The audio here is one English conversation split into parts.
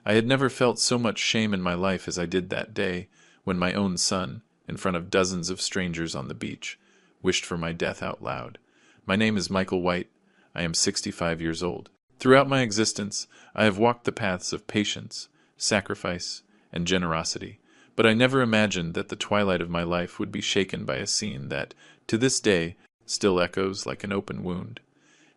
I had never felt so much shame in my life as I did that day when my own son, in front of dozens of strangers on the beach, wished for my death out loud. My name is Michael White. I am 65 years old. Throughout my existence, I have walked the paths of patience, sacrifice, and generosity, but I never imagined that the twilight of my life would be shaken by a scene that, to this day, still echoes like an open wound.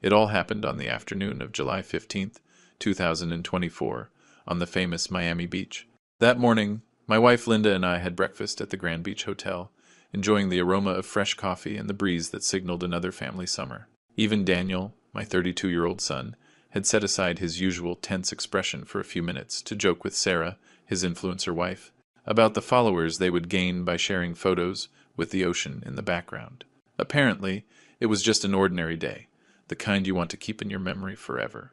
It all happened on the afternoon of July 15th, 2024, on the famous Miami beach. That morning, my wife Linda and I had breakfast at the Grand Beach Hotel, enjoying the aroma of fresh coffee and the breeze that signaled another family summer. Even Daniel, my 32-year-old son, had set aside his usual tense expression for a few minutes to joke with Sarah, his influencer wife, about the followers they would gain by sharing photos with the ocean in the background. Apparently, it was just an ordinary day, the kind you want to keep in your memory forever,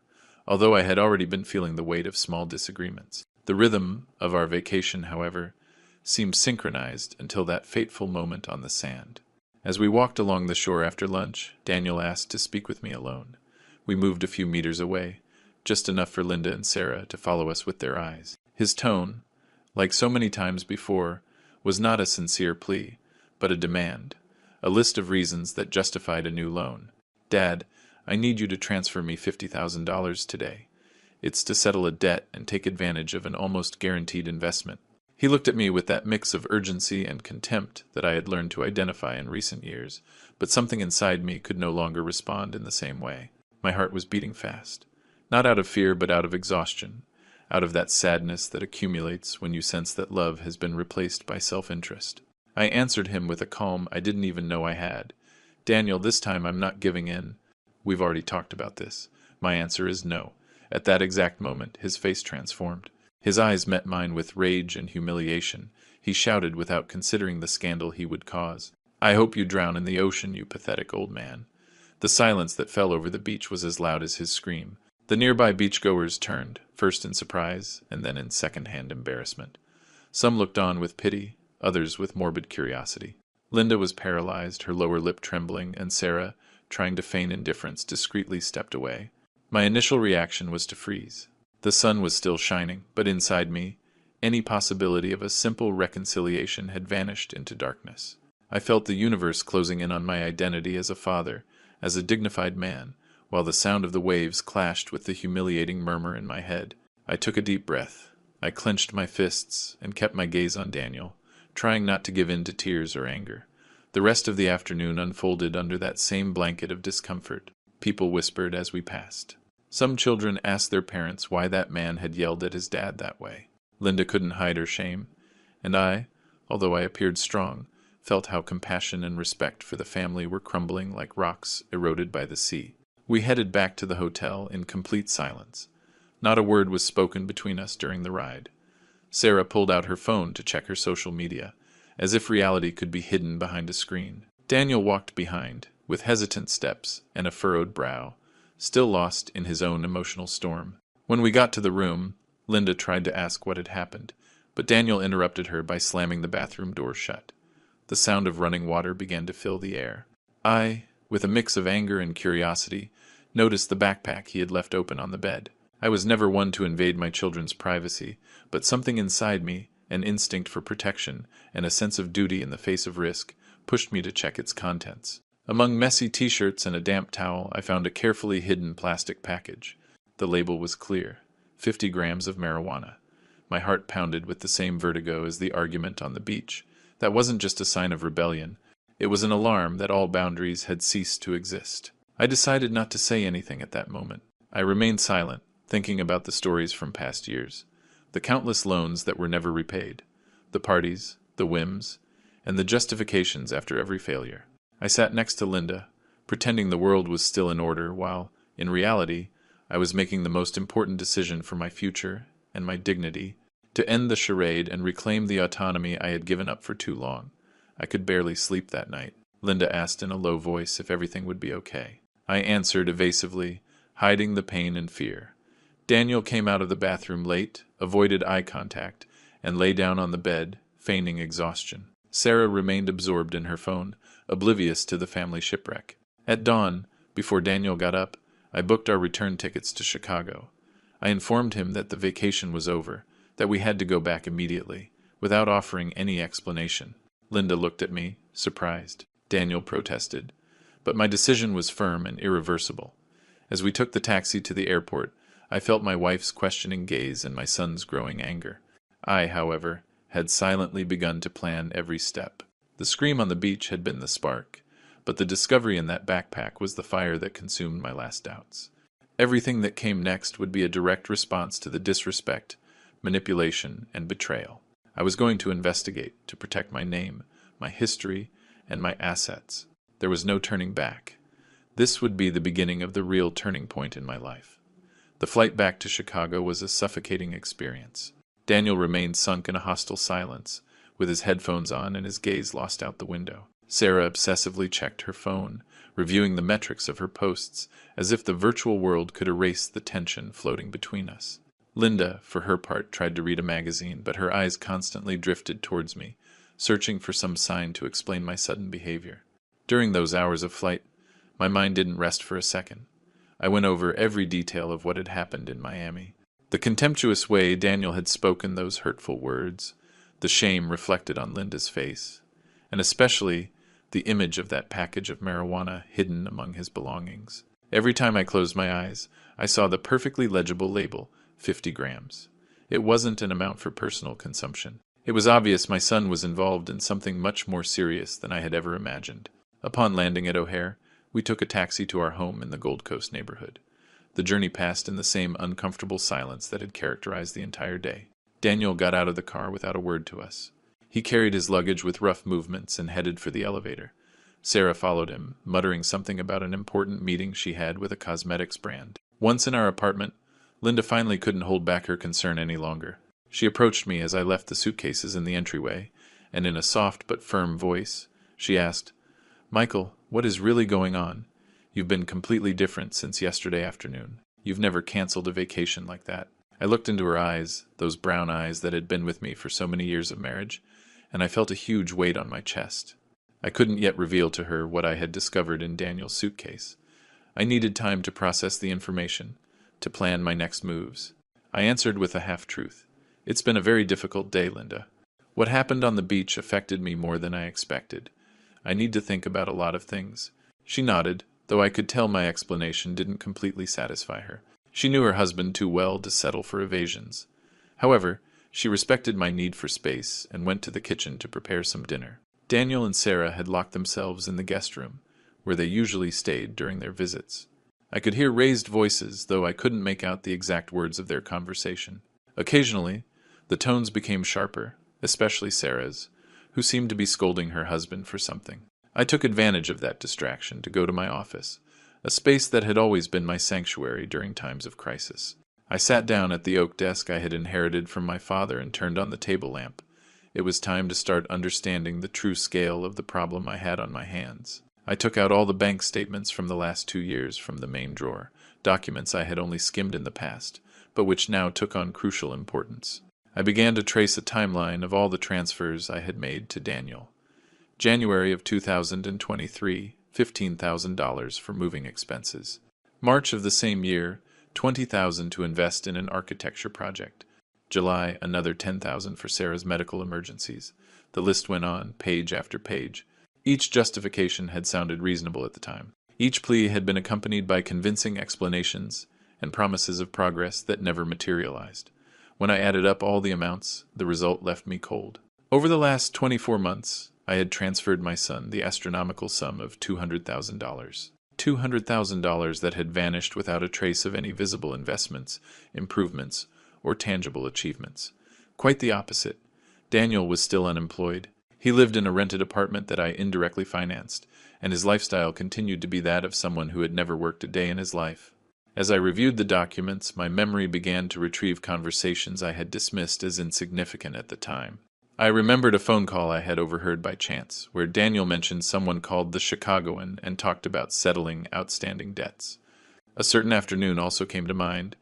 although I had already been feeling the weight of small disagreements. The rhythm of our vacation, however, seemed synchronized until that fateful moment on the sand. As we walked along the shore after lunch, Daniel asked to speak with me alone. We moved a few meters away, just enough for Linda and Sarah to follow us with their eyes. His tone, like so many times before, was not a sincere plea, but a demand, a list of reasons that justified a new loan. "Dad, I need you to transfer me $50,000 today. It's to settle a debt and take advantage of an almost guaranteed investment." He looked at me with that mix of urgency and contempt that I had learned to identify in recent years, but something inside me could no longer respond in the same way. My heart was beating fast, not out of fear but out of exhaustion, out of that sadness that accumulates when you sense that love has been replaced by self-interest. I answered him with a calm I didn't even know I had. "Daniel, this time I'm not giving in. We've already talked about this. My answer is no." At that exact moment, his face transformed. His eyes met mine with rage and humiliation. He shouted without considering the scandal he would cause. "I hope you drown in the ocean, you pathetic old man." The silence that fell over the beach was as loud as his scream. The nearby beachgoers turned, first in surprise and then in second-hand embarrassment. Some looked on with pity, others with morbid curiosity. Linda was paralyzed, her lower lip trembling, and Sarah, trying to feign indifference, discreetly stepped away. My initial reaction was to freeze. The sun was still shining, but inside me, any possibility of a simple reconciliation had vanished into darkness. I felt the universe closing in on my identity as a father, as a dignified man, while the sound of the waves clashed with the humiliating murmur in my head. I took a deep breath. I clenched my fists and kept my gaze on Daniel, trying not to give in to tears or anger. The rest of the afternoon unfolded under that same blanket of discomfort. People whispered as we passed. Some children asked their parents why that man had yelled at his dad that way. Linda couldn't hide her shame, and I, although I appeared strong, felt how compassion and respect for the family were crumbling like rocks eroded by the sea. We headed back to the hotel in complete silence. Not a word was spoken between us during the ride. Sarah pulled out her phone to check her social media, as if reality could be hidden behind a screen. Daniel walked behind, with hesitant steps and a furrowed brow, still lost in his own emotional storm. When we got to the room, Linda tried to ask what had happened, but Daniel interrupted her by slamming the bathroom door shut. The sound of running water began to fill the air. I, with a mix of anger and curiosity, noticed the backpack he had left open on the bed. I was never one to invade my children's privacy, but something inside me, an instinct for protection and a sense of duty in the face of risk, pushed me to check its contents. Among messy t-shirts and a damp towel, I found a carefully hidden plastic package. The label was clear: 50 grams of marijuana. My heart pounded with the same vertigo as the argument on the beach. That wasn't just a sign of rebellion. It was an alarm that all boundaries had ceased to exist. I decided not to say anything at that moment. I remained silent, thinking about the stories from past years, the countless loans that were never repaid, the parties, the whims, and the justifications after every failure. I sat next to Linda, pretending the world was still in order, while, in reality, I was making the most important decision for my future and my dignity, to end the charade and reclaim the autonomy I had given up for too long. I could barely sleep that night. Linda asked in a low voice if everything would be okay. I answered evasively, hiding the pain and fear. Daniel came out of the bathroom late, avoided eye contact, and lay down on the bed, feigning exhaustion. Sarah remained absorbed in her phone, oblivious to the family shipwreck. At dawn, before Daniel got up, I booked our return tickets to Chicago. I informed him that the vacation was over, that we had to go back immediately, without offering any explanation. Linda looked at me, surprised. Daniel protested. But my decision was firm and irreversible. As we took the taxi to the airport, I felt my wife's questioning gaze and my son's growing anger. I, however, had silently begun to plan every step. The scream on the beach had been the spark, but the discovery in that backpack was the fire that consumed my last doubts. Everything that came next would be a direct response to the disrespect, manipulation, and betrayal. I was going to investigate, to protect my name, my history, and my assets. There was no turning back. This would be the beginning of the real turning point in my life. The flight back to Chicago was a suffocating experience. Daniel remained sunk in a hostile silence, with his headphones on and his gaze lost out the window. Sarah obsessively checked her phone, reviewing the metrics of her posts, as if the virtual world could erase the tension floating between us. Linda, for her part, tried to read a magazine, but her eyes constantly drifted towards me, searching for some sign to explain my sudden behavior. During those hours of flight, my mind didn't rest for a second. I went over every detail of what had happened in Miami. The contemptuous way Daniel had spoken those hurtful words, the shame reflected on Linda's face, and especially the image of that package of marijuana hidden among his belongings. Every time I closed my eyes, I saw the perfectly legible label, 50 grams. It wasn't an amount for personal consumption. It was obvious my son was involved in something much more serious than I had ever imagined. Upon landing at O'Hare, we took a taxi to our home in the Gold Coast neighborhood. The journey passed in the same uncomfortable silence that had characterized the entire day. Daniel got out of the car without a word to us. He carried his luggage with rough movements and headed for the elevator. Sarah followed him, muttering something about an important meeting she had with a cosmetics brand. Once in our apartment, Linda finally couldn't hold back her concern any longer. She approached me as I left the suitcases in the entryway, and in a soft but firm voice, she asked, "Michael, what is really going on? You've been completely different since yesterday afternoon. You've never canceled a vacation like that." I looked into her eyes, those brown eyes that had been with me for so many years of marriage, and I felt a huge weight on my chest. I couldn't yet reveal to her what I had discovered in Daniel's suitcase. I needed time to process the information, to plan my next moves. I answered with a half-truth. "It's been a very difficult day, Linda. What happened on the beach affected me more than I expected. I need to think about a lot of things." She nodded, though I could tell my explanation didn't completely satisfy her. She knew her husband too well to settle for evasions. However, she respected my need for space and went to the kitchen to prepare some dinner. Daniel and Sarah had locked themselves in the guest room, where they usually stayed during their visits. I could hear raised voices, though I couldn't make out the exact words of their conversation. Occasionally, the tones became sharper, especially Sarah's, who seemed to be scolding her husband for something. I took advantage of that distraction to go to my office, a space that had always been my sanctuary during times of crisis. I sat down at the oak desk I had inherited from my father and turned on the table lamp. It was time to start understanding the true scale of the problem I had on my hands. I took out all the bank statements from the last 2 years from the main drawer, documents I had only skimmed in the past, but which now took on crucial importance. I began to trace a timeline of all the transfers I had made to Daniel. January of 2023, $15,000 for moving expenses. March of the same year, $20,000 to invest in an architecture project. July, another $10,000 for Sarah's medical emergencies. The list went on, page after page. Each justification had sounded reasonable at the time. Each plea had been accompanied by convincing explanations and promises of progress that never materialized. When I added up all the amounts, the result left me cold. Over the last 24 months, I had transferred my son the astronomical sum of $200,000. $200,000 that had vanished without a trace of any visible investments, improvements, or tangible achievements. Quite the opposite. Daniel was still unemployed. He lived in a rented apartment that I indirectly financed, and his lifestyle continued to be that of someone who had never worked a day in his life. As I reviewed the documents, my memory began to retrieve conversations I had dismissed as insignificant at the time. I remembered a phone call I had overheard by chance, where Daniel mentioned someone called the Chicagoan and talked about settling outstanding debts. A certain afternoon also came to mind,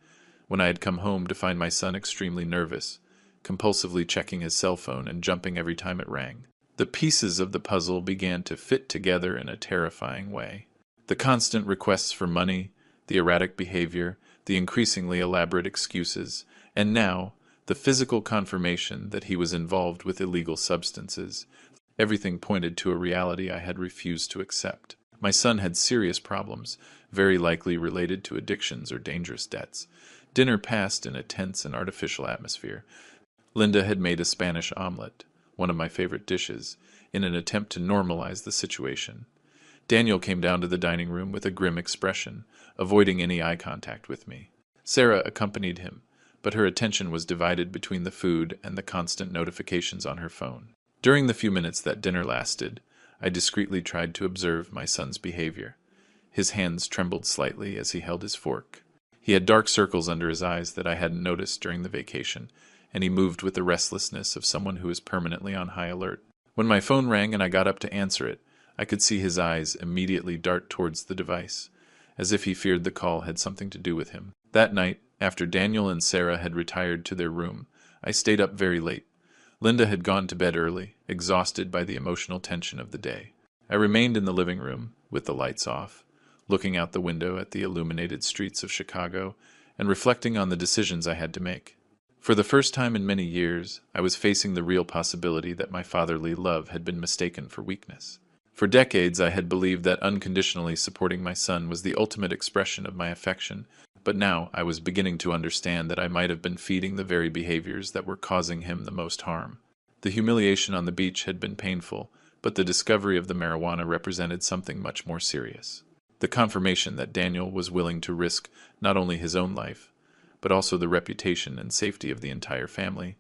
when I had come home to find my son extremely nervous, compulsively checking his cell phone and jumping every time it rang. The pieces of the puzzle began to fit together in a terrifying way. The constant requests for money, the erratic behavior, the increasingly elaborate excuses, and now, the physical confirmation that he was involved with illegal substances. Everything pointed to a reality I had refused to accept. My son had serious problems, very likely related to addictions or dangerous debts. Dinner passed in a tense and artificial atmosphere. Linda had made a Spanish omelet, one of my favorite dishes, in an attempt to normalize the situation. Daniel came down to the dining room with a grim expression, avoiding any eye contact with me. Sarah accompanied him, but her attention was divided between the food and the constant notifications on her phone. During the few minutes that dinner lasted, I discreetly tried to observe my son's behavior. His hands trembled slightly as he held his fork. He had dark circles under his eyes that I hadn't noticed during the vacation, and he moved with the restlessness of someone who is permanently on high alert. When my phone rang and I got up to answer it, I could see his eyes immediately dart towards the device, as if he feared the call had something to do with him. That night, after Daniel and Sarah had retired to their room, I stayed up very late. Linda had gone to bed early, exhausted by the emotional tension of the day. I remained in the living room, with the lights off, looking out the window at the illuminated streets of Chicago, and reflecting on the decisions I had to make. For the first time in many years, I was facing the real possibility that my fatherly love had been mistaken for weakness. For decades, I had believed that unconditionally supporting my son was the ultimate expression of my affection, but now I was beginning to understand that I might have been feeding the very behaviors that were causing him the most harm. The humiliation on the beach had been painful, but the discovery of the marijuana represented something much more serious. The confirmation that Daniel was willing to risk not only his own life, but also the reputation and safety of the entire family.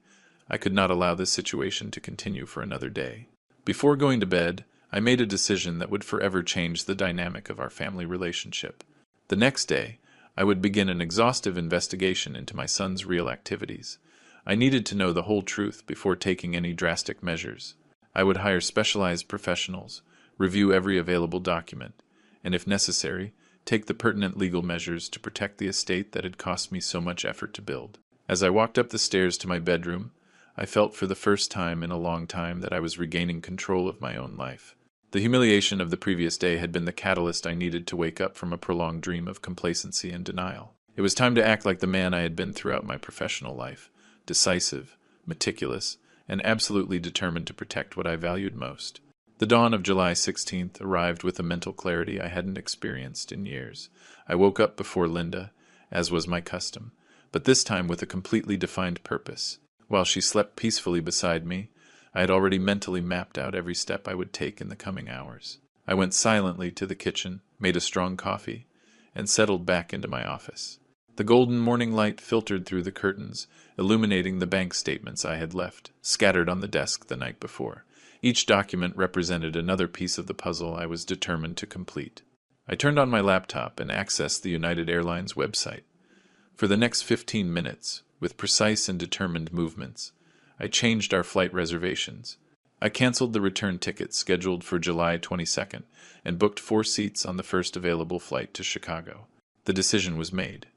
I could not allow this situation to continue for another day. Before going to bed, I made a decision that would forever change the dynamic of our family relationship. The next day, I would begin an exhaustive investigation into my son's real activities. I needed to know the whole truth before taking any drastic measures. I would hire specialized professionals, review every available document, and if necessary, take the pertinent legal measures to protect the estate that had cost me so much effort to build. As I walked up the stairs to my bedroom, I felt for the first time in a long time that I was regaining control of my own life. The humiliation of the previous day had been the catalyst I needed to wake up from a prolonged dream of complacency and denial. It was time to act like the man I had been throughout my professional life, decisive, meticulous, and absolutely determined to protect what I valued most. The dawn of July 16th arrived with a mental clarity I hadn't experienced in years. I woke up before Linda, as was my custom, but this time with a completely defined purpose. While she slept peacefully beside me, I had already mentally mapped out every step I would take in the coming hours. I went silently to the kitchen, made a strong coffee, and settled back into my office. The golden morning light filtered through the curtains, illuminating the bank statements I had left, scattered on the desk the night before. Each document represented another piece of the puzzle I was determined to complete. I turned on my laptop and accessed the United Airlines website. For the next 15 minutes, with precise and determined movements, I changed our flight reservations. I canceled the return ticket scheduled for July 22nd and booked 4 seats on the first available flight to Chicago. The decision was made.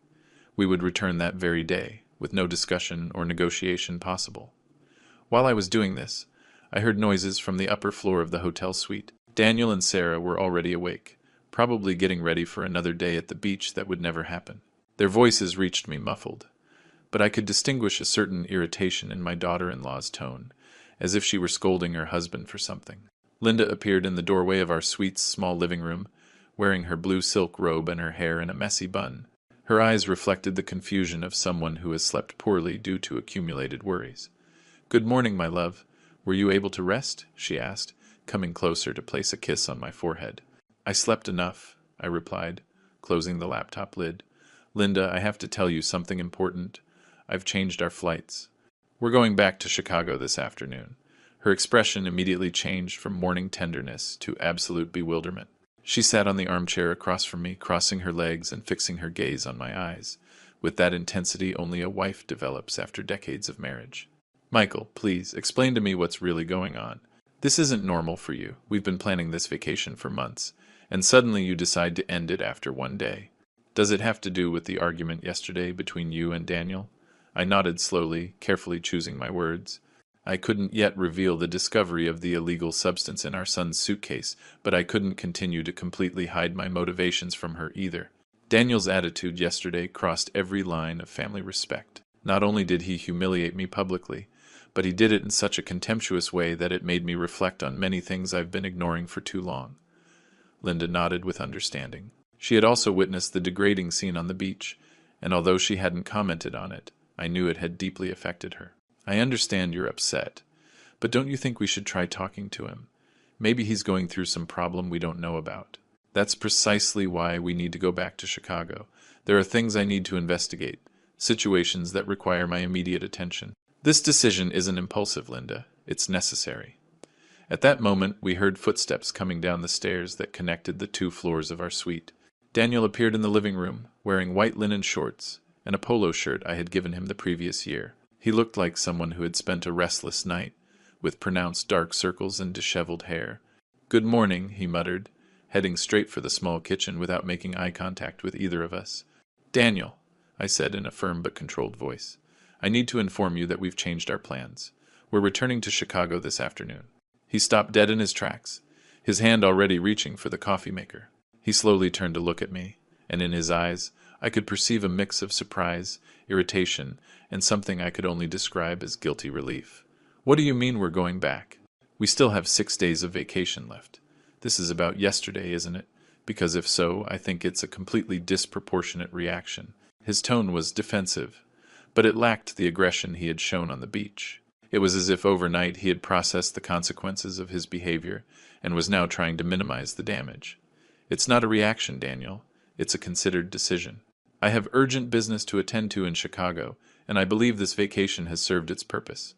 We would return that very day, with no discussion or negotiation possible. While I was doing this, I heard noises from the upper floor of the hotel suite. Daniel and Sarah were already awake, probably getting ready for another day at the beach that would never happen. Their voices reached me muffled, but I could distinguish a certain irritation in my daughter-in-law's tone, as if she were scolding her husband for something. Linda appeared in the doorway of our suite's small living room, wearing her blue silk robe and her hair in a messy bun. Her eyes reflected the confusion of someone who has slept poorly due to accumulated worries. "Good morning, my love. Were you able to rest?" she asked, coming closer to place a kiss on my forehead. "I slept enough," I replied, closing the laptop lid. "Linda, I have to tell you something important. I've changed our flights. We're going back to Chicago this afternoon." Her expression immediately changed from morning tenderness to absolute bewilderment. She sat on the armchair across from me, crossing her legs and fixing her gaze on my eyes, with that intensity only a wife develops after decades of marriage. "Michael, please, explain to me what's really going on. This isn't normal for you. We've been planning this vacation for months, and suddenly you decide to end it after one day. Does it have to do with the argument yesterday between you and Daniel?" I nodded slowly, carefully choosing my words. I couldn't yet reveal the discovery of the illegal substance in our son's suitcase, but I couldn't continue to completely hide my motivations from her either. Daniel's attitude yesterday crossed every line of family respect. Not only did he humiliate me publicly, but he did it in such a contemptuous way that it made me reflect on many things I've been ignoring for too long. Linda nodded with understanding. She had also witnessed the degrading scene on the beach, and although she hadn't commented on it, I knew it had deeply affected her. I understand you're upset, but don't you think we should try talking to him? Maybe he's going through some problem we don't know about. That's precisely why we need to go back to Chicago. There are things I need to investigate, situations that require my immediate attention. This decision isn't impulsive, Linda. It's necessary. At that moment, we heard footsteps coming down the stairs that connected the 2 floors of our suite. Daniel appeared in the living room, wearing white linen shorts and a polo shirt I had given him the previous year. He looked like someone who had spent a restless night, with pronounced dark circles and disheveled hair. "Good morning," he muttered, heading straight for the small kitchen without making eye contact with either of us. "Daniel," I said in a firm but controlled voice, "I need to inform you that we've changed our plans. We're returning to Chicago this afternoon." He stopped dead in his tracks, his hand already reaching for the coffee maker. He slowly turned to look at me, and in his eyes I could perceive a mix of surprise, irritation, and something I could only describe as guilty relief. "What do you mean we're going back? We still have 6 days of vacation left. This is about yesterday, isn't it? Because if so, I think it's a completely disproportionate reaction." His tone was defensive, but it lacked the aggression he had shown on the beach. It was as if overnight he had processed the consequences of his behavior and was now trying to minimize the damage. "It's not a reaction, Daniel. It's a considered decision. I have urgent business to attend to in Chicago, and I believe this vacation has served its purpose."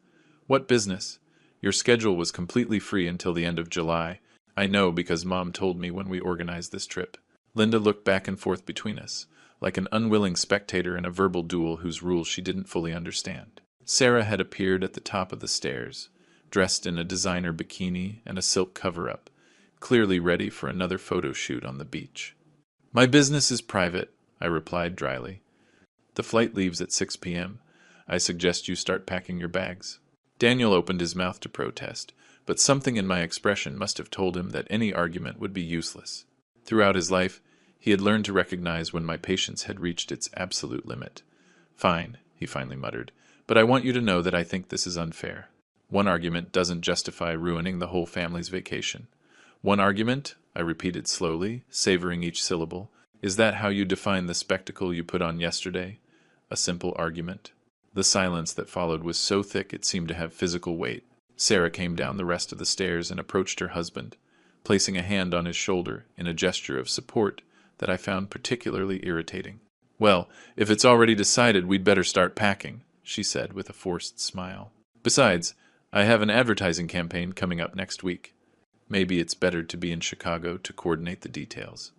"What business?" "Your schedule was completely free until the end of July. I know because Mom told me when we organized this trip." Linda looked back and forth between us, like an unwilling spectator in a verbal duel whose rules she didn't fully understand. Sarah had appeared at the top of the stairs, dressed in a designer bikini and a silk cover-up, clearly ready for another photo shoot on the beach. "My business is private," I replied dryly. "The flight leaves at 6 p.m. I suggest you start packing your bags." Daniel opened his mouth to protest, but something in my expression must have told him that any argument would be useless. Throughout his life, he had learned to recognize when my patience had reached its absolute limit. "Fine," he finally muttered, "but I want you to know that I think this is unfair. One argument doesn't justify ruining the whole family's vacation." "One argument?" I repeated slowly, savoring each syllable. "Is that how you define the spectacle you put on yesterday? A simple argument?" The silence that followed was so thick it seemed to have physical weight. Sarah came down the rest of the stairs and approached her husband, placing a hand on his shoulder in a gesture of support that I found particularly irritating. "Well, if it's already decided, we'd better start packing," she said with a forced smile. "Besides, I have an advertising campaign coming up next week. Maybe it's better to be in Chicago to coordinate the details."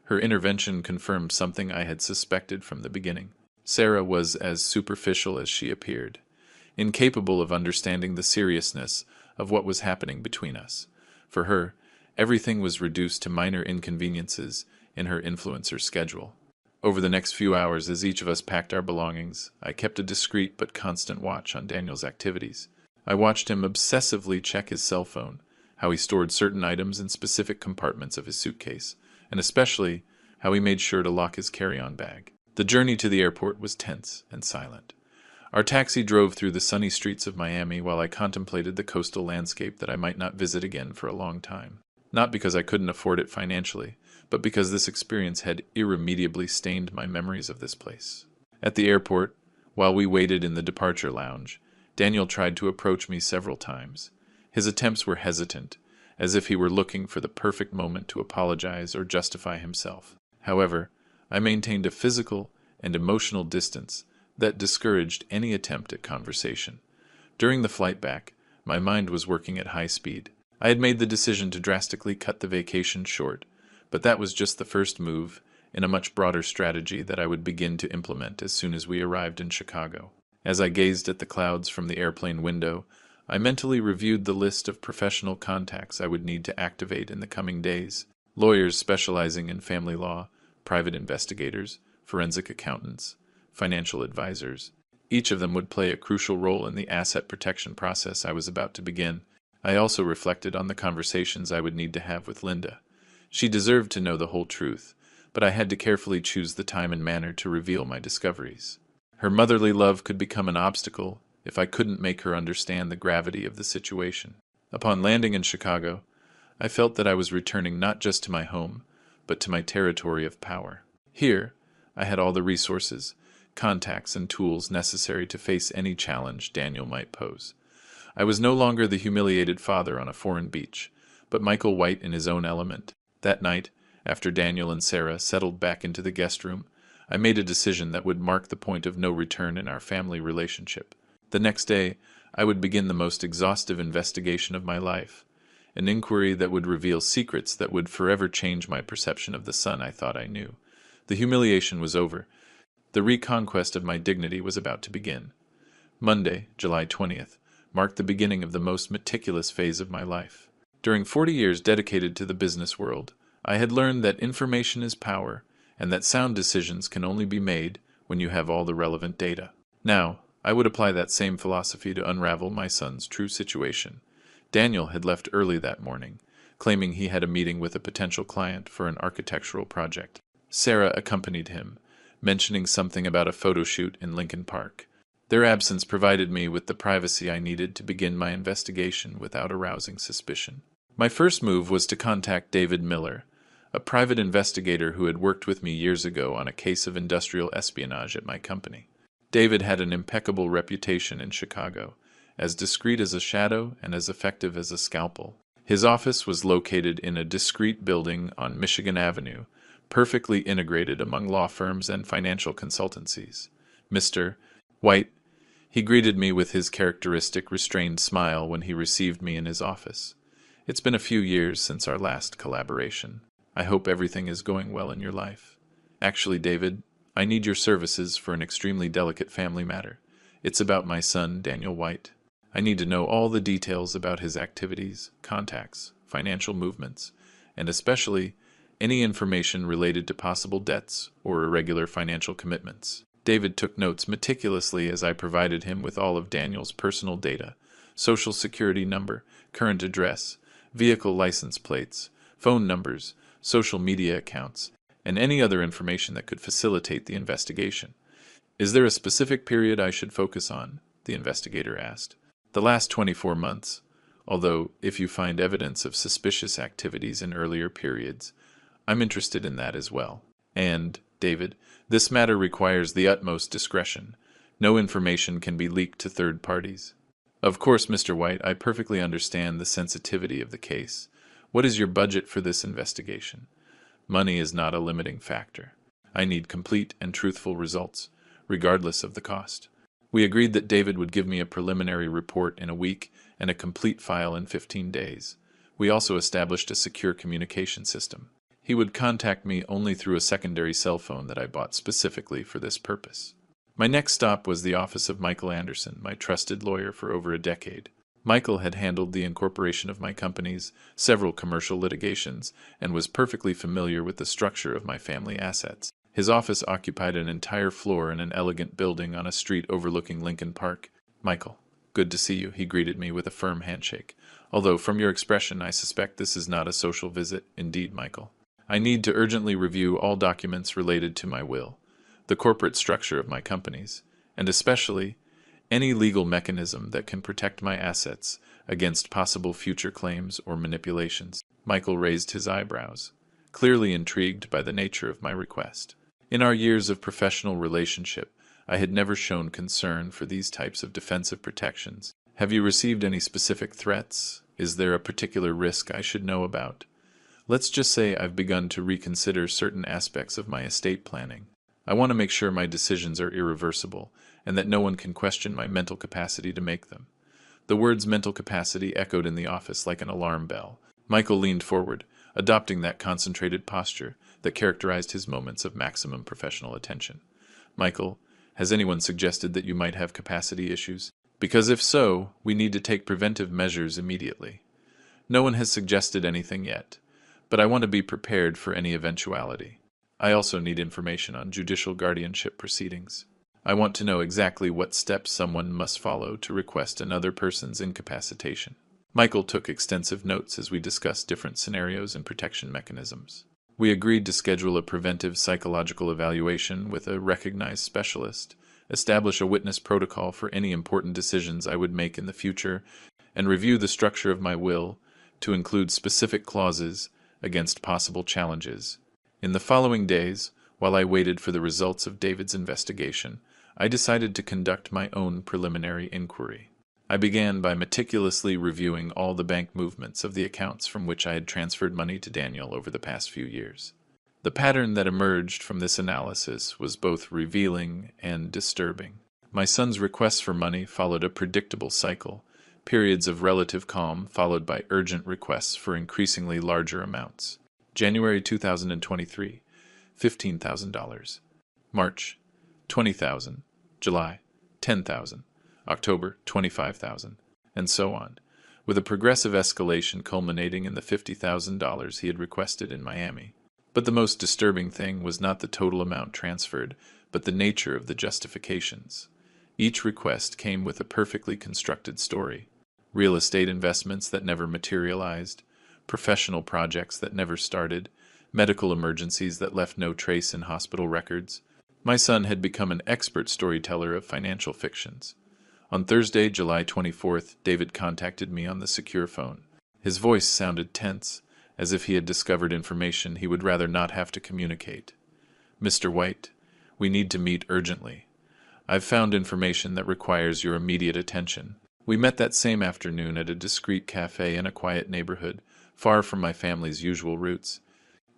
Her intervention confirmed something I had suspected from the beginning. Sarah was as superficial as she appeared, incapable of understanding the seriousness of what was happening between us. For her, everything was reduced to minor inconveniences in her influencer's schedule. Over the next few hours, as each of us packed our belongings, I kept a discreet but constant watch on Daniel's activities. I watched him obsessively check his cell phone, how he stored certain items in specific compartments of his suitcase, and especially how he made sure to lock his carry-on bag. The journey to the airport was tense and silent. Our taxi drove through the sunny streets of Miami while I contemplated the coastal landscape that I might not visit again for a long time. Not because I couldn't afford it financially, but because this experience had irremediably stained my memories of this place. At the airport, while we waited in the departure lounge, Daniel tried to approach me several times. His attempts were hesitant, as if he were looking for the perfect moment to apologize or justify himself. However, I maintained a physical and emotional distance that discouraged any attempt at conversation. During the flight back, my mind was working at high speed. I had made the decision to drastically cut the vacation short, but that was just the first move in a much broader strategy that I would begin to implement as soon as we arrived in Chicago. As I gazed at the clouds from the airplane window, I mentally reviewed the list of professional contacts I would need to activate in the coming days. Lawyers specializing in family law, private investigators, forensic accountants, financial advisors. Each of them would play a crucial role in the asset protection process I was about to begin. I also reflected on the conversations I would need to have with Linda. She deserved to know the whole truth, but I had to carefully choose the time and manner to reveal my discoveries. Her motherly love could become an obstacle if I couldn't make her understand the gravity of the situation. Upon landing in Chicago, I felt that I was returning not just to my home, but to my territory of power. Here, I had all the resources, contacts, and tools necessary to face any challenge Daniel might pose. I was no longer the humiliated father on a foreign beach, but Michael White in his own element. That night, after Daniel and Sarah settled back into the guest room, I made a decision that would mark the point of no return in our family relationship. The next day, I would begin the most exhaustive investigation of my life, an inquiry that would reveal secrets that would forever change my perception of the son I thought I knew. The humiliation was over. The reconquest of my dignity was about to begin. Monday, July 20th, marked the beginning of the most meticulous phase of my life. During 40 years dedicated to the business world, I had learned that information is power, and that sound decisions can only be made when you have all the relevant data. Now, I would apply that same philosophy to unravel my son's true situation. Daniel had left early that morning, claiming he had a meeting with a potential client for an architectural project. Sarah accompanied him, mentioning something about a photo shoot in Lincoln Park. Their absence provided me with the privacy I needed to begin my investigation without arousing suspicion. My first move was to contact David Miller, a private investigator who had worked with me years ago on a case of industrial espionage at my company. David had an impeccable reputation in Chicago, as discreet as a shadow and as effective as a scalpel. His office was located in a discreet building on Michigan Avenue, perfectly integrated among law firms and financial consultancies. Mr. White, he greeted me with his characteristic restrained smile when he received me in his office. It's been a few years since our last collaboration. I hope everything is going well in your life. Actually, David, I need your services for an extremely delicate family matter. It's about my son, Daniel White. I need to know all the details about his activities, contacts, financial movements, and especially any information related to possible debts or irregular financial commitments. David took notes meticulously as I provided him with all of Daniel's personal data: social security number, current address, vehicle license plates, phone numbers, social media accounts, and any other information that could facilitate the investigation. Is there a specific period I should focus on? The investigator asked. The last 24 months, although if you find evidence of suspicious activities in earlier periods, I'm interested in that as well. And, David, this matter requires the utmost discretion. No information can be leaked to third parties. Of course, Mr. White, I perfectly understand the sensitivity of the case. What is your budget for this investigation? Money is not a limiting factor. I need complete and truthful results, regardless of the cost. We agreed that David would give me a preliminary report in a week and a complete file in 15 days. We also established a secure communication system. He would contact me only through a secondary cell phone that I bought specifically for this purpose. My next stop was the office of Michael Anderson, my trusted lawyer for over a decade. Michael had handled the incorporation of my companies, several commercial litigations, and was perfectly familiar with the structure of my family assets. His office occupied an entire floor in an elegant building on a street overlooking Lincoln Park. Michael, good to see you, he greeted me with a firm handshake. Although from your expression I suspect this is not a social visit. Indeed, Michael. I need to urgently review all documents related to my will, the corporate structure of my companies, and especially any legal mechanism that can protect my assets against possible future claims or manipulations. Michael raised his eyebrows, clearly intrigued by the nature of my request. In our years of professional relationship, I had never shown concern for these types of defensive protections. Have you received any specific threats? Is there a particular risk I should know about? Let's just say I've begun to reconsider certain aspects of my estate planning. I want to make sure my decisions are irreversible and that no one can question my mental capacity to make them. The words mental capacity echoed in the office like an alarm bell. Michael leaned forward, adopting that concentrated posture that characterized his moments of maximum professional attention. Michael, has anyone suggested that you might have capacity issues? Because if so, we need to take preventive measures immediately. No one has suggested anything yet, but I want to be prepared for any eventuality. I also need information on judicial guardianship proceedings. I want to know exactly what steps someone must follow to request another person's incapacitation. Michael took extensive notes as we discussed different scenarios and protection mechanisms. We agreed to schedule a preventive psychological evaluation with a recognized specialist, establish a witness protocol for any important decisions I would make in the future, and review the structure of my will to include specific clauses against possible challenges. In the following days, while I waited for the results of David's investigation, I decided to conduct my own preliminary inquiry. I began by meticulously reviewing all the bank movements of the accounts from which I had transferred money to Daniel over the past few years. The pattern that emerged from this analysis was both revealing and disturbing. My son's requests for money followed a predictable cycle, periods of relative calm followed by urgent requests for increasingly larger amounts. January 2023, $15,000. March, $20,000. July, $10,000. October, $25,000, and so on, with a progressive escalation culminating in the $50,000 he had requested in Miami. But the most disturbing thing was not the total amount transferred, but the nature of the justifications. Each request came with a perfectly constructed story: real estate investments that never materialized, professional projects that never started, medical emergencies that left no trace in hospital records. My son had become an expert storyteller of financial fictions. On Thursday, July 24th, David contacted me on the secure phone. His voice sounded tense, as if he had discovered information he would rather not have to communicate. "Mr. White, we need to meet urgently. I've found information that requires your immediate attention." We met that same afternoon at a discreet cafe in a quiet neighborhood, far from my family's usual routes.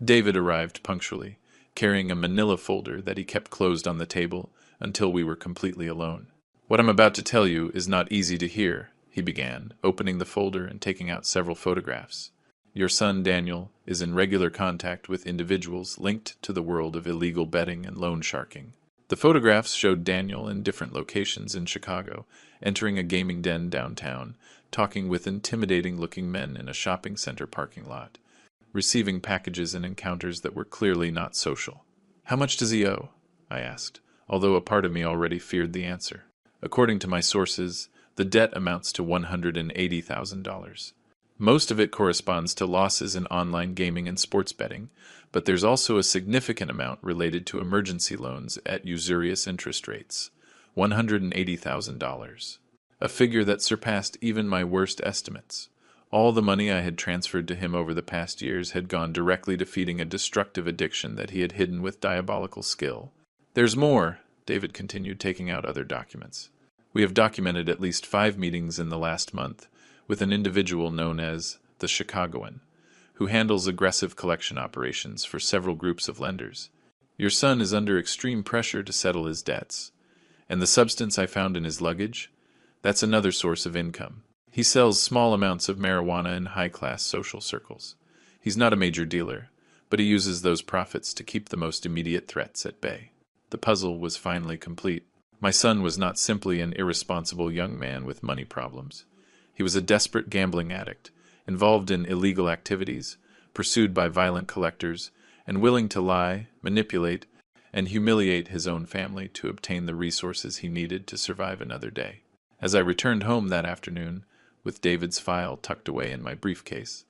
David arrived punctually, carrying a manila folder that he kept closed on the table until we were completely alone. "What I'm about to tell you is not easy to hear," he began, opening the folder and taking out several photographs. "Your son, Daniel, is in regular contact with individuals linked to the world of illegal betting and loan sharking." The photographs showed Daniel in different locations in Chicago, entering a gaming den downtown, talking with intimidating-looking men in a shopping center parking lot, receiving packages and encounters that were clearly not social. "How much does he owe?" I asked, although a part of me already feared the answer. According to my sources, the debt amounts to $180,000. Most of it corresponds to losses in online gaming and sports betting, but there's also a significant amount related to emergency loans at usurious interest rates, $180,000, a figure that surpassed even my worst estimates. All the money I had transferred to him over the past years had gone directly to feeding a destructive addiction that he had hidden with diabolical skill. "There's more," David continued, taking out other documents. "We have documented at least 5 meetings in the last month with an individual known as the Chicagoan, who handles aggressive collection operations for several groups of lenders. Your son is under extreme pressure to settle his debts. And the substance I found in his luggage? That's another source of income. He sells small amounts of marijuana in high-class social circles. He's not a major dealer, but he uses those profits to keep the most immediate threats at bay." The puzzle was finally complete. My son was not simply an irresponsible young man with money problems. He was a desperate gambling addict, involved in illegal activities, pursued by violent collectors, and willing to lie, manipulate, and humiliate his own family to obtain the resources he needed to survive another day. As I returned home that afternoon, with David's file tucked away in my briefcase,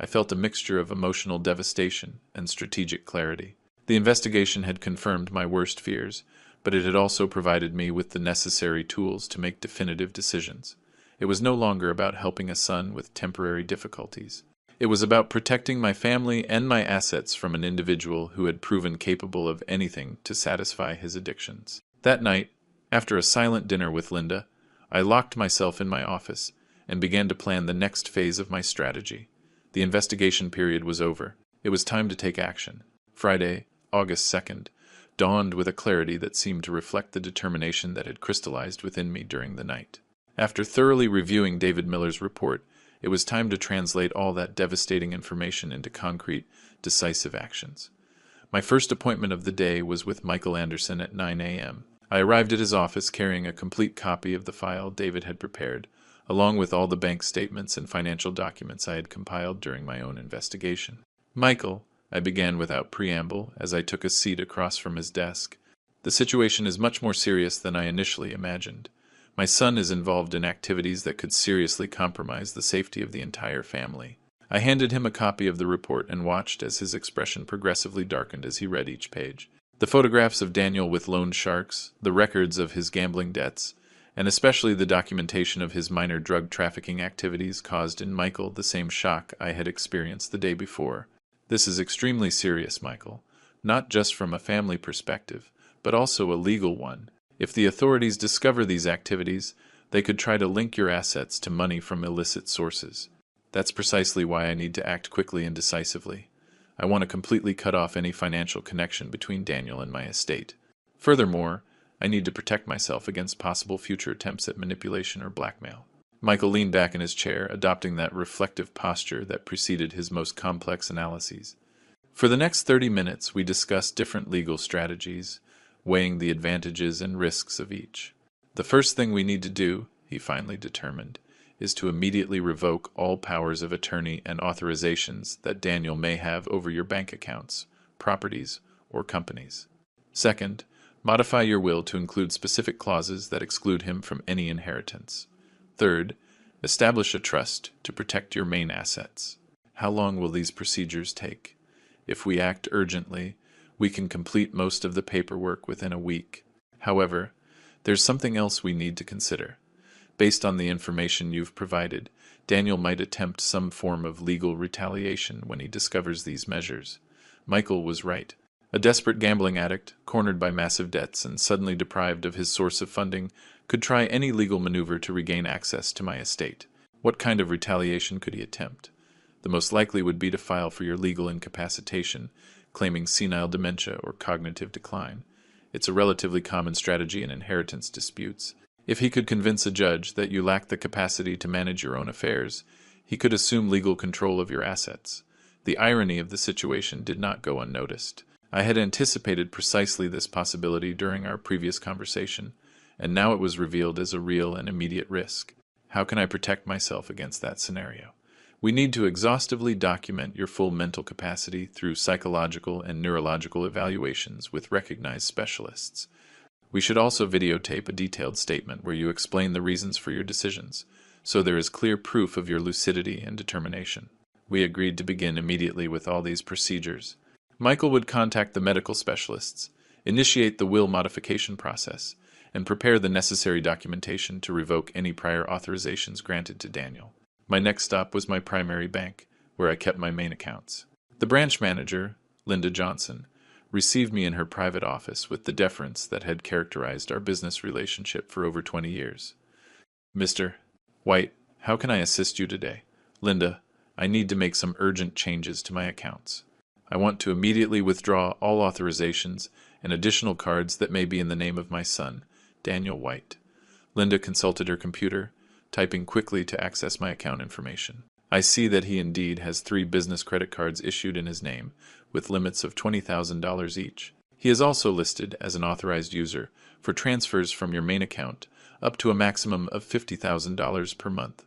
I felt a mixture of emotional devastation and strategic clarity. The investigation had confirmed my worst fears, but it had also provided me with the necessary tools to make definitive decisions. It was no longer about helping a son with temporary difficulties. It was about protecting my family and my assets from an individual who had proven capable of anything to satisfy his addictions. That night, after a silent dinner with Linda, I locked myself in my office and began to plan the next phase of my strategy. The investigation period was over. It was time to take action. Friday, August 2nd, dawned with a clarity that seemed to reflect the determination that had crystallized within me during the night. After thoroughly reviewing David Miller's report, it was time to translate all that devastating information into concrete, decisive actions. My first appointment of the day was with Michael Anderson at 9 a.m. I arrived at his office carrying a complete copy of the file David had prepared, along with all the bank statements and financial documents I had compiled during my own investigation. "Michael," I began without preamble as I took a seat across from his desk, "the situation is much more serious than I initially imagined. My son is involved in activities that could seriously compromise the safety of the entire family. I handed him a copy of the report and watched as his expression progressively darkened as he read each page. The photographs of Daniel with loan sharks, the records of his gambling debts, and especially the documentation of his minor drug trafficking activities caused in Michael the same shock I had experienced the day before. This is extremely serious, Michael, not just from a family perspective, but also a legal one. If the authorities discover these activities, they could try to link your assets to money from illicit sources. That's precisely why I need to act quickly and decisively. I want to completely cut off any financial connection between Daniel and my estate. Furthermore, I need to protect myself against possible future attempts at manipulation or blackmail. Michael leaned back in his chair, adopting that reflective posture that preceded his most complex analyses. For the next 30 minutes, we discussed different legal strategies, weighing the advantages and risks of each. The first thing we need to do, he finally determined, is to immediately revoke all powers of attorney and authorizations that Daniel may have over your bank accounts, properties, or companies. Second, modify your will to include specific clauses that exclude him from any inheritance. Third, establish a trust to protect your main assets. How long will these procedures take? If we act urgently, we can complete most of the paperwork within a week. However, there's something else we need to consider. Based on the information you've provided, Daniel might attempt some form of legal retaliation when he discovers these measures. Michael was right. A desperate gambling addict, cornered by massive debts and suddenly deprived of his source of funding, could try any legal maneuver to regain access to my estate. What kind of retaliation could he attempt? The most likely would be to file for your legal incapacitation, claiming senile dementia or cognitive decline. It's a relatively common strategy in inheritance disputes. If he could convince a judge that you lack the capacity to manage your own affairs, he could assume legal control of your assets. The irony of the situation did not go unnoticed. I had anticipated precisely this possibility during our previous conversation, and now it was revealed as a real and immediate risk. How can I protect myself against that scenario? We need to exhaustively document your full mental capacity through psychological and neurological evaluations with recognized specialists. We should also videotape a detailed statement where you explain the reasons for your decisions, so there is clear proof of your lucidity and determination. We agreed to begin immediately with all these procedures. Michael would contact the medical specialists, initiate the will modification process, and prepare the necessary documentation to revoke any prior authorizations granted to Daniel. My next stop was my primary bank, where I kept my main accounts. The branch manager, Linda Johnson, received me in her private office with the deference that had characterized our business relationship for over 20 years. Mr. White, how can I assist you today? Linda, I need to make some urgent changes to my accounts. I want to immediately withdraw all authorizations and additional cards that may be in the name of my son, Daniel White. Linda consulted her computer, typing quickly to access my account information. I see that he indeed has 3 business credit cards issued in his name, with limits of $20,000 each. He is also listed as an authorized user for transfers from your main account up to a maximum of $50,000 per month.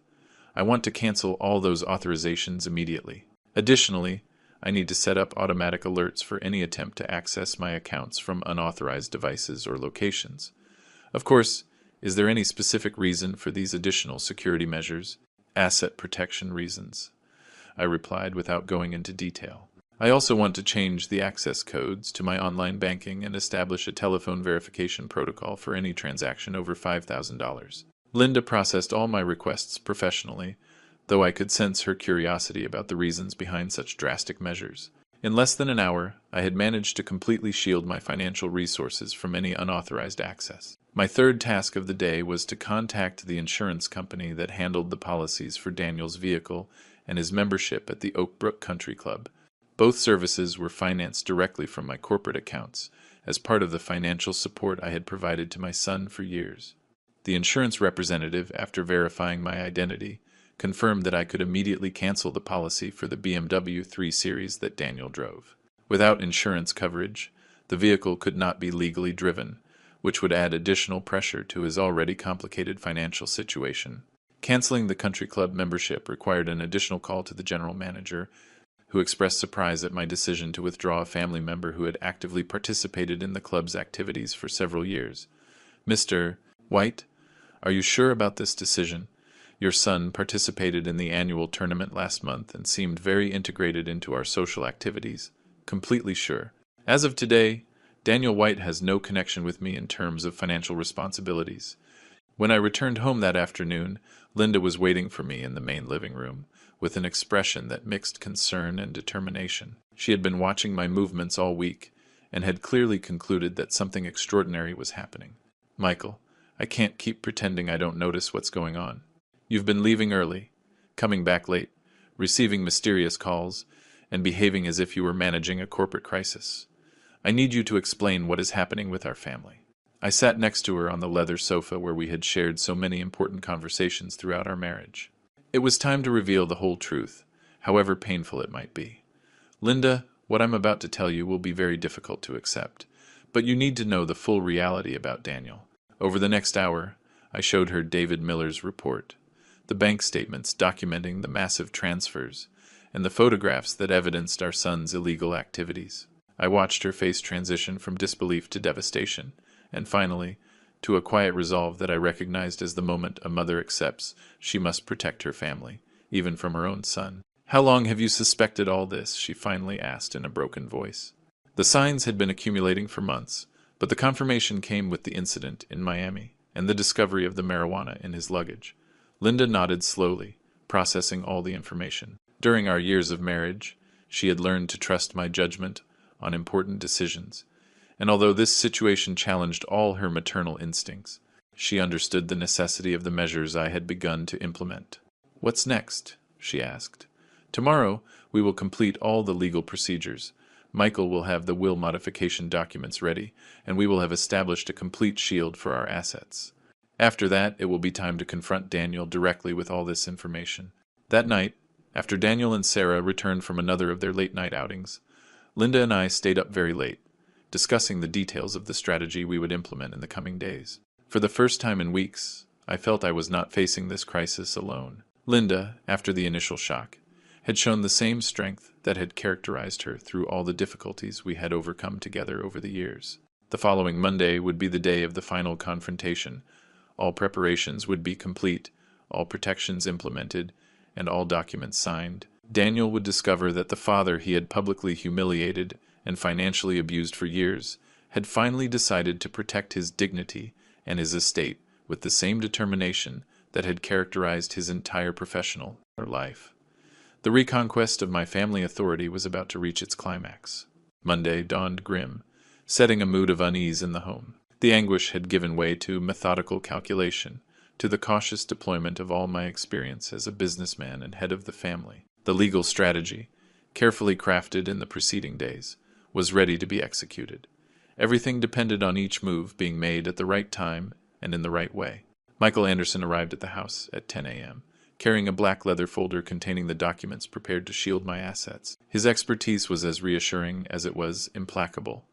I want to cancel all those authorizations immediately. Additionally, I need to set up automatic alerts for any attempt to access my accounts from unauthorized devices or locations. Of course, is there any specific reason for these additional security measures? Asset protection reasons, I replied without going into detail. I also want to change the access codes to my online banking and establish a telephone verification protocol for any transaction over $5,000. Linda processed all my requests professionally, though I could sense her curiosity about the reasons behind such drastic measures. In less than an hour, I had managed to completely shield my financial resources from any unauthorized access. My third task of the day was to contact the insurance company that handled the policies for Daniel's vehicle and his membership at the Oak Brook Country Club. Both services were financed directly from my corporate accounts, as part of the financial support I had provided to my son for years. The insurance representative, after verifying my identity, confirmed that I could immediately cancel the policy for the BMW 3 Series that Daniel drove. Without insurance coverage, the vehicle could not be legally driven, which would add additional pressure to his already complicated financial situation. Canceling the country club membership required an additional call to the general manager, who expressed surprise at my decision to withdraw a family member who had actively participated in the club's activities for several years. Mr. White, are you sure about this decision? Your son participated in the annual tournament last month and seemed very integrated into our social activities. Completely sure. As of today, Daniel White has no connection with me in terms of financial responsibilities. When I returned home that afternoon, Linda was waiting for me in the main living room, with an expression that mixed concern and determination. She had been watching my movements all week, and had clearly concluded that something extraordinary was happening. Michael, I can't keep pretending I don't notice what's going on. You've been leaving early, coming back late, receiving mysterious calls, and behaving as if you were managing a corporate crisis. I need you to explain what is happening with our family. I sat next to her on the leather sofa where we had shared so many important conversations throughout our marriage. It was time to reveal the whole truth, however painful it might be. Linda, what I'm about to tell you will be very difficult to accept, but you need to know the full reality about Daniel. Over the next hour, I showed her David Miller's report, the bank statements documenting the massive transfers, and the photographs that evidenced our son's illegal activities. I watched her face transition from disbelief to devastation, and finally, to a quiet resolve that I recognized as the moment a mother accepts she must protect her family, even from her own son. "How long have you suspected all this?" she finally asked in a broken voice. The signs had been accumulating for months, but the confirmation came with the incident in Miami and the discovery of the marijuana in his luggage. Linda nodded slowly, processing all the information. During our years of marriage, she had learned to trust my judgment on important decisions, and although this situation challenged all her maternal instincts, she understood the necessity of the measures I had begun to implement. "What's next?" she asked. "Tomorrow, we will complete all the legal procedures. Michael will have the will modification documents ready, and we will have established a complete shield for our assets. After that, it will be time to confront Daniel directly with all this information." That night, after Daniel and Sarah returned from another of their late-night outings, Linda and I stayed up very late, discussing the details of the strategy we would implement in the coming days. For the first time in weeks, I felt I was not facing this crisis alone. Linda, after the initial shock, had shown the same strength that had characterized her through all the difficulties we had overcome together over the years. The following Monday would be the day of the final confrontation. All preparations would be complete, all protections implemented, and all documents signed. Daniel would discover that the father he had publicly humiliated and financially abused for years had finally decided to protect his dignity and his estate with the same determination that had characterized his entire professional life. The reconquest of my family authority was about to reach its climax. Monday dawned grim, setting a mood of unease in the home. The anguish had given way to methodical calculation, to the cautious deployment of all my experience as a businessman and head of the family. The legal strategy, carefully crafted in the preceding days, was ready to be executed. Everything depended on each move being made at the right time and in the right way. Michael Anderson arrived at the house at 10 a.m., carrying a black leather folder containing the documents prepared to shield my assets. His expertise was as reassuring as it was implacable.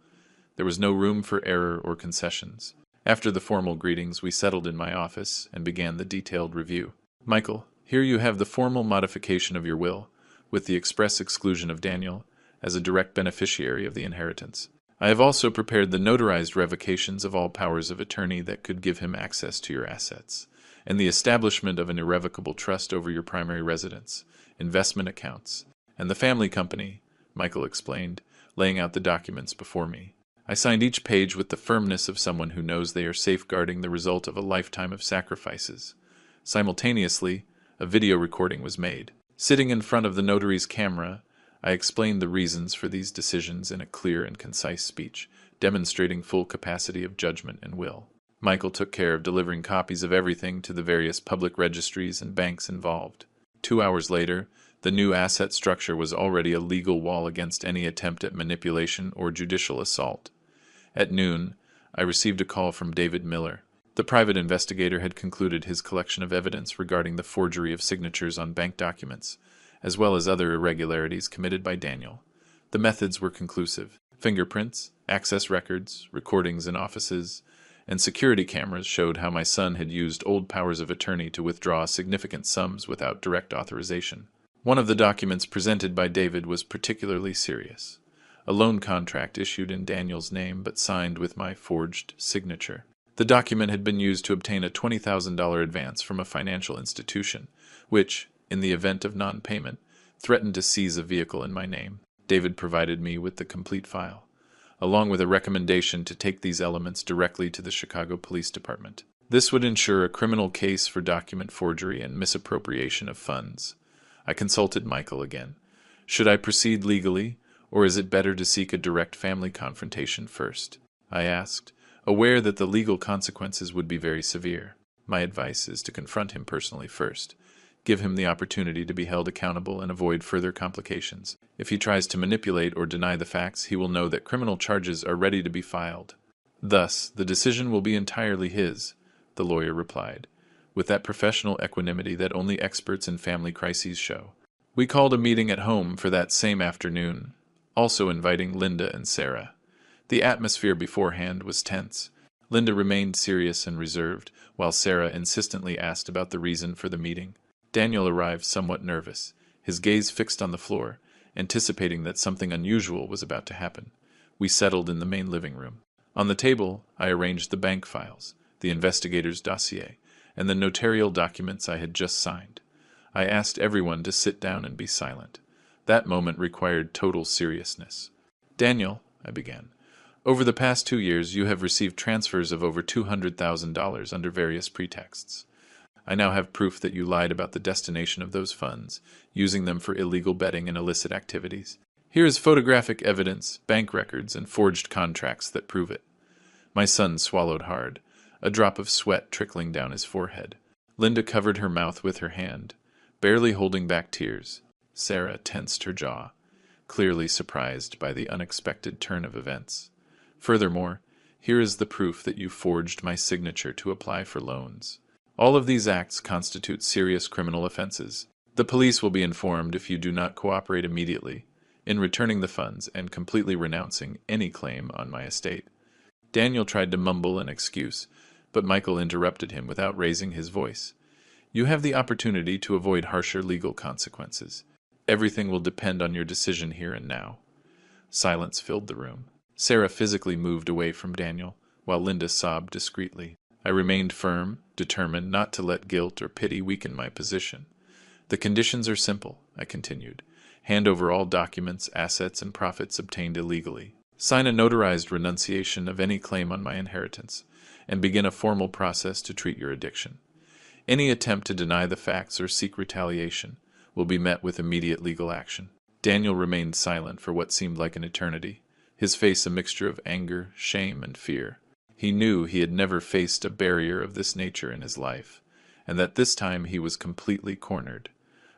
There was no room for error or concessions. After the formal greetings, we settled in my office and began the detailed review. "Michael, here you have the formal modification of your will, with the express exclusion of Daniel as a direct beneficiary of the inheritance. I have also prepared the notarized revocations of all powers of attorney that could give him access to your assets, and the establishment of an irrevocable trust over your primary residence, investment accounts, and the family company," Michael explained, laying out the documents before me. I signed each page with the firmness of someone who knows they are safeguarding the result of a lifetime of sacrifices. Simultaneously, a video recording was made. Sitting in front of the notary's camera, I explained the reasons for these decisions in a clear and concise speech, demonstrating full capacity of judgment and will. Michael took care of delivering copies of everything to the various public registries and banks involved. 2 hours later, the new asset structure was already a legal wall against any attempt at manipulation or judicial assault. At noon, I received a call from David Miller. The private investigator had concluded his collection of evidence regarding the forgery of signatures on bank documents, as well as other irregularities committed by Daniel. The methods were conclusive. Fingerprints, access records, recordings in offices, and security cameras showed how my son had used old powers of attorney to withdraw significant sums without direct authorization. One of the documents presented by David was particularly serious. A loan contract issued in Daniel's name but signed with my forged signature. The document had been used to obtain a $20,000 advance from a financial institution, which, in the event of non-payment, threatened to seize a vehicle in my name. David provided me with the complete file, along with a recommendation to take these elements directly to the Chicago Police Department. This would ensure a criminal case for document forgery and misappropriation of funds. I consulted Michael again. Should I proceed legally, or is it better to seek a direct family confrontation first? I asked, aware that the legal consequences would be very severe. My advice is to confront him personally first. Give him the opportunity to be held accountable and avoid further complications. If he tries to manipulate or deny the facts, he will know that criminal charges are ready to be filed. Thus, the decision will be entirely his, the lawyer replied, with that professional equanimity that only experts in family crises show. We called a meeting at home for that same afternoon, also inviting Linda and Sarah. The atmosphere beforehand was tense. Linda remained serious and reserved, while Sarah insistently asked about the reason for the meeting. Daniel arrived somewhat nervous, his gaze fixed on the floor, anticipating that something unusual was about to happen. We settled in the main living room. On the table, I arranged the bank files, the investigator's dossier, and the notarial documents I had just signed. I asked everyone to sit down and be silent. That moment required total seriousness. Daniel, I began, over the past 2 years you have received transfers of over $200,000 under various pretexts. I now have proof that you lied about the destination of those funds, using them for illegal betting and illicit activities. Here is photographic evidence, bank records, and forged contracts that prove it. My son swallowed hard, a drop of sweat trickling down his forehead. Linda covered her mouth with her hand, barely holding back tears. Sarah tensed her jaw, clearly surprised by the unexpected turn of events. Furthermore, here is the proof that you forged my signature to apply for loans. All of these acts constitute serious criminal offenses. The police will be informed if you do not cooperate immediately in returning the funds and completely renouncing any claim on my estate. Daniel tried to mumble an excuse, but Michael interrupted him without raising his voice. You have the opportunity to avoid harsher legal consequences. Everything will depend on your decision here and now. Silence filled the room. Sarah physically moved away from Daniel, while Linda sobbed discreetly. I remained firm, determined not to let guilt or pity weaken my position. The conditions are simple, I continued. Hand over all documents, assets, and profits obtained illegally. Sign a notarized renunciation of any claim on my inheritance, and begin a formal process to treat your addiction. Any attempt to deny the facts or seek retaliation will be met with immediate legal action. Daniel remained silent for what seemed like an eternity, his face a mixture of anger, shame, and fear. He knew he had never faced a barrier of this nature in his life, and that this time he was completely cornered.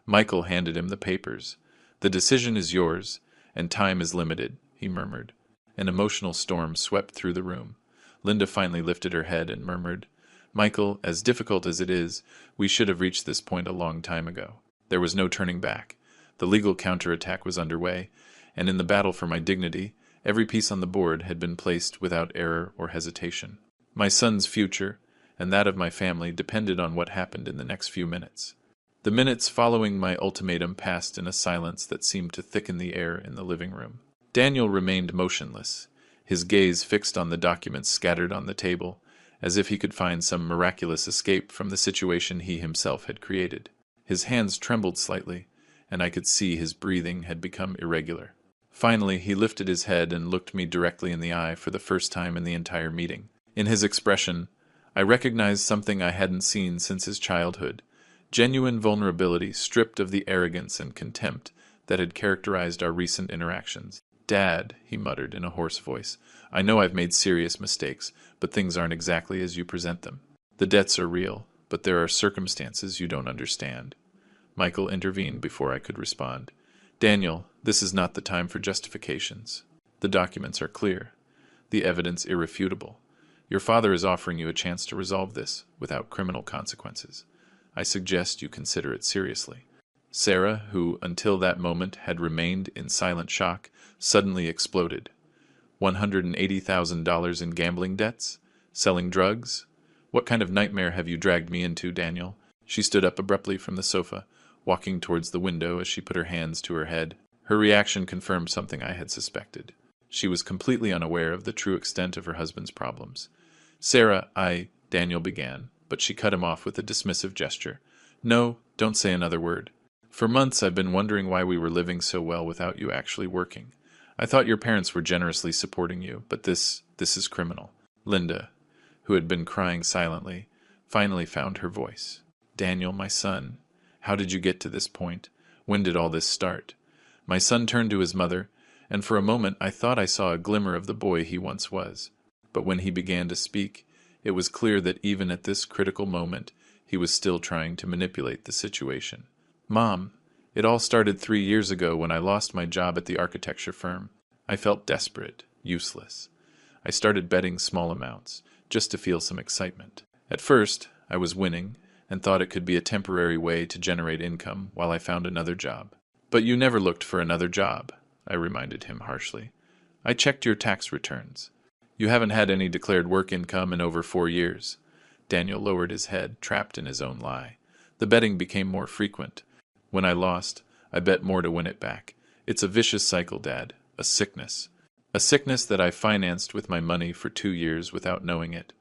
Michael handed him the papers. The decision is yours, and time is limited, he murmured. An emotional storm swept through the room. Linda finally lifted her head and murmured, Michael, as difficult as it is, we should have reached this point a long time ago. There was no turning back. The legal counterattack was underway, and in the battle for my dignity, every piece on the board had been placed without error or hesitation. My son's future, and that of my family, depended on what happened in the next few minutes. The minutes following my ultimatum passed in a silence that seemed to thicken the air in the living room. Daniel remained motionless, his gaze fixed on the documents scattered on the table, as if he could find some miraculous escape from the situation he himself had created. His hands trembled slightly, and I could see his breathing had become irregular. Finally, he lifted his head and looked me directly in the eye for the first time in the entire meeting. In his expression, I recognized something I hadn't seen since his childhood, genuine vulnerability stripped of the arrogance and contempt that had characterized our recent interactions. Dad, he muttered in a hoarse voice, I know I've made serious mistakes, but things aren't exactly as you present them. The debts are real, but there are circumstances you don't understand. Michael intervened before I could respond. Daniel, this is not the time for justifications. The documents are clear, the evidence irrefutable. Your father is offering you a chance to resolve this without criminal consequences. I suggest you consider it seriously. Sarah, who until that moment had remained in silent shock, suddenly exploded. $180,000 in gambling debts? Selling drugs? What kind of nightmare have you dragged me into, Daniel? She stood up abruptly from the sofa, walking towards the window as she put her hands to her head. Her reaction confirmed something I had suspected. She was completely unaware of the true extent of her husband's problems. Sarah, Daniel began, but she cut him off with a dismissive gesture. No, don't say another word. For months I've been wondering why we were living so well without you actually working. I thought your parents were generously supporting you, but this is criminal. Linda, who had been crying silently, finally found her voice. Daniel, my son, how did you get to this point? When did all this start? My son turned to his mother, and for a moment I thought I saw a glimmer of the boy he once was. But when he began to speak, it was clear that even at this critical moment, he was still trying to manipulate the situation. Mom, it all started 3 years ago when I lost my job at the architecture firm. I felt desperate, useless. I started betting small amounts, just to feel some excitement. At first, I was winning, and thought it could be a temporary way to generate income while I found another job. But you never looked for another job, I reminded him harshly. I checked your tax returns. You haven't had any declared work income in over 4 years. Daniel lowered his head, trapped in his own lie. The betting became more frequent. When I lost, I bet more to win it back. It's a vicious cycle, Dad. A sickness. A sickness that I financed with my money for 2 years without knowing it.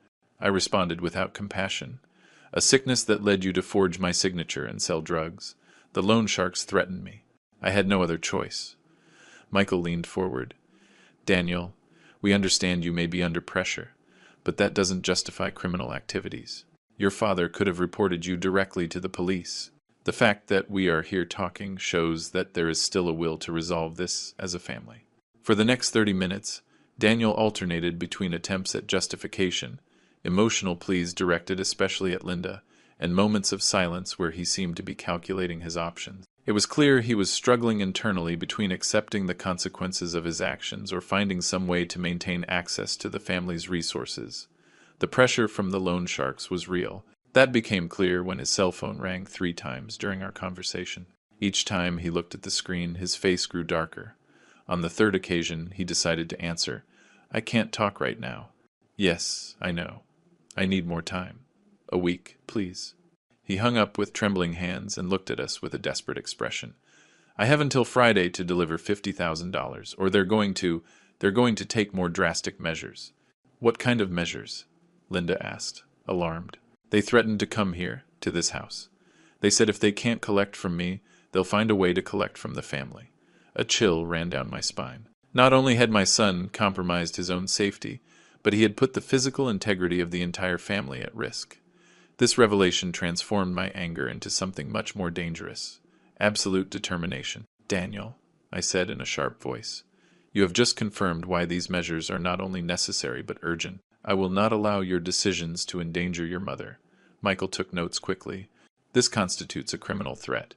I responded without compassion. A sickness that led you to forge my signature and sell drugs. The loan sharks threatened me. I had no other choice. Michael leaned forward. Daniel, we understand you may be under pressure, but that doesn't justify criminal activities. Your father could have reported you directly to the police. The fact that we are here talking shows that there is still a will to resolve this as a family. For the next 30 minutes, Daniel alternated between attempts at justification, emotional pleas directed especially at Linda, and moments of silence where he seemed to be calculating his options. It was clear he was struggling internally between accepting the consequences of his actions or finding some way to maintain access to the family's resources. The pressure from the loan sharks was real. That became clear when his cell phone rang 3 times during our conversation. Each time he looked at the screen, his face grew darker. On the 3rd occasion, he decided to answer, I can't talk right now. Yes, I know. I need more time. A week, please. He hung up with trembling hands and looked at us with a desperate expression. I have until Friday to deliver $50,000, or they're going to take more drastic measures. What kind of measures? Linda asked, alarmed. They threatened to come here, to this house. They said if they can't collect from me, they'll find a way to collect from the family. A chill ran down my spine. Not only had my son compromised his own safety, but he had put the physical integrity of the entire family at risk. This revelation transformed my anger into something much more dangerous. Absolute determination. Daniel, I said in a sharp voice, you have just confirmed why these measures are not only necessary but urgent. I will not allow your decisions to endanger your mother. Michael took notes quickly. This constitutes a criminal threat.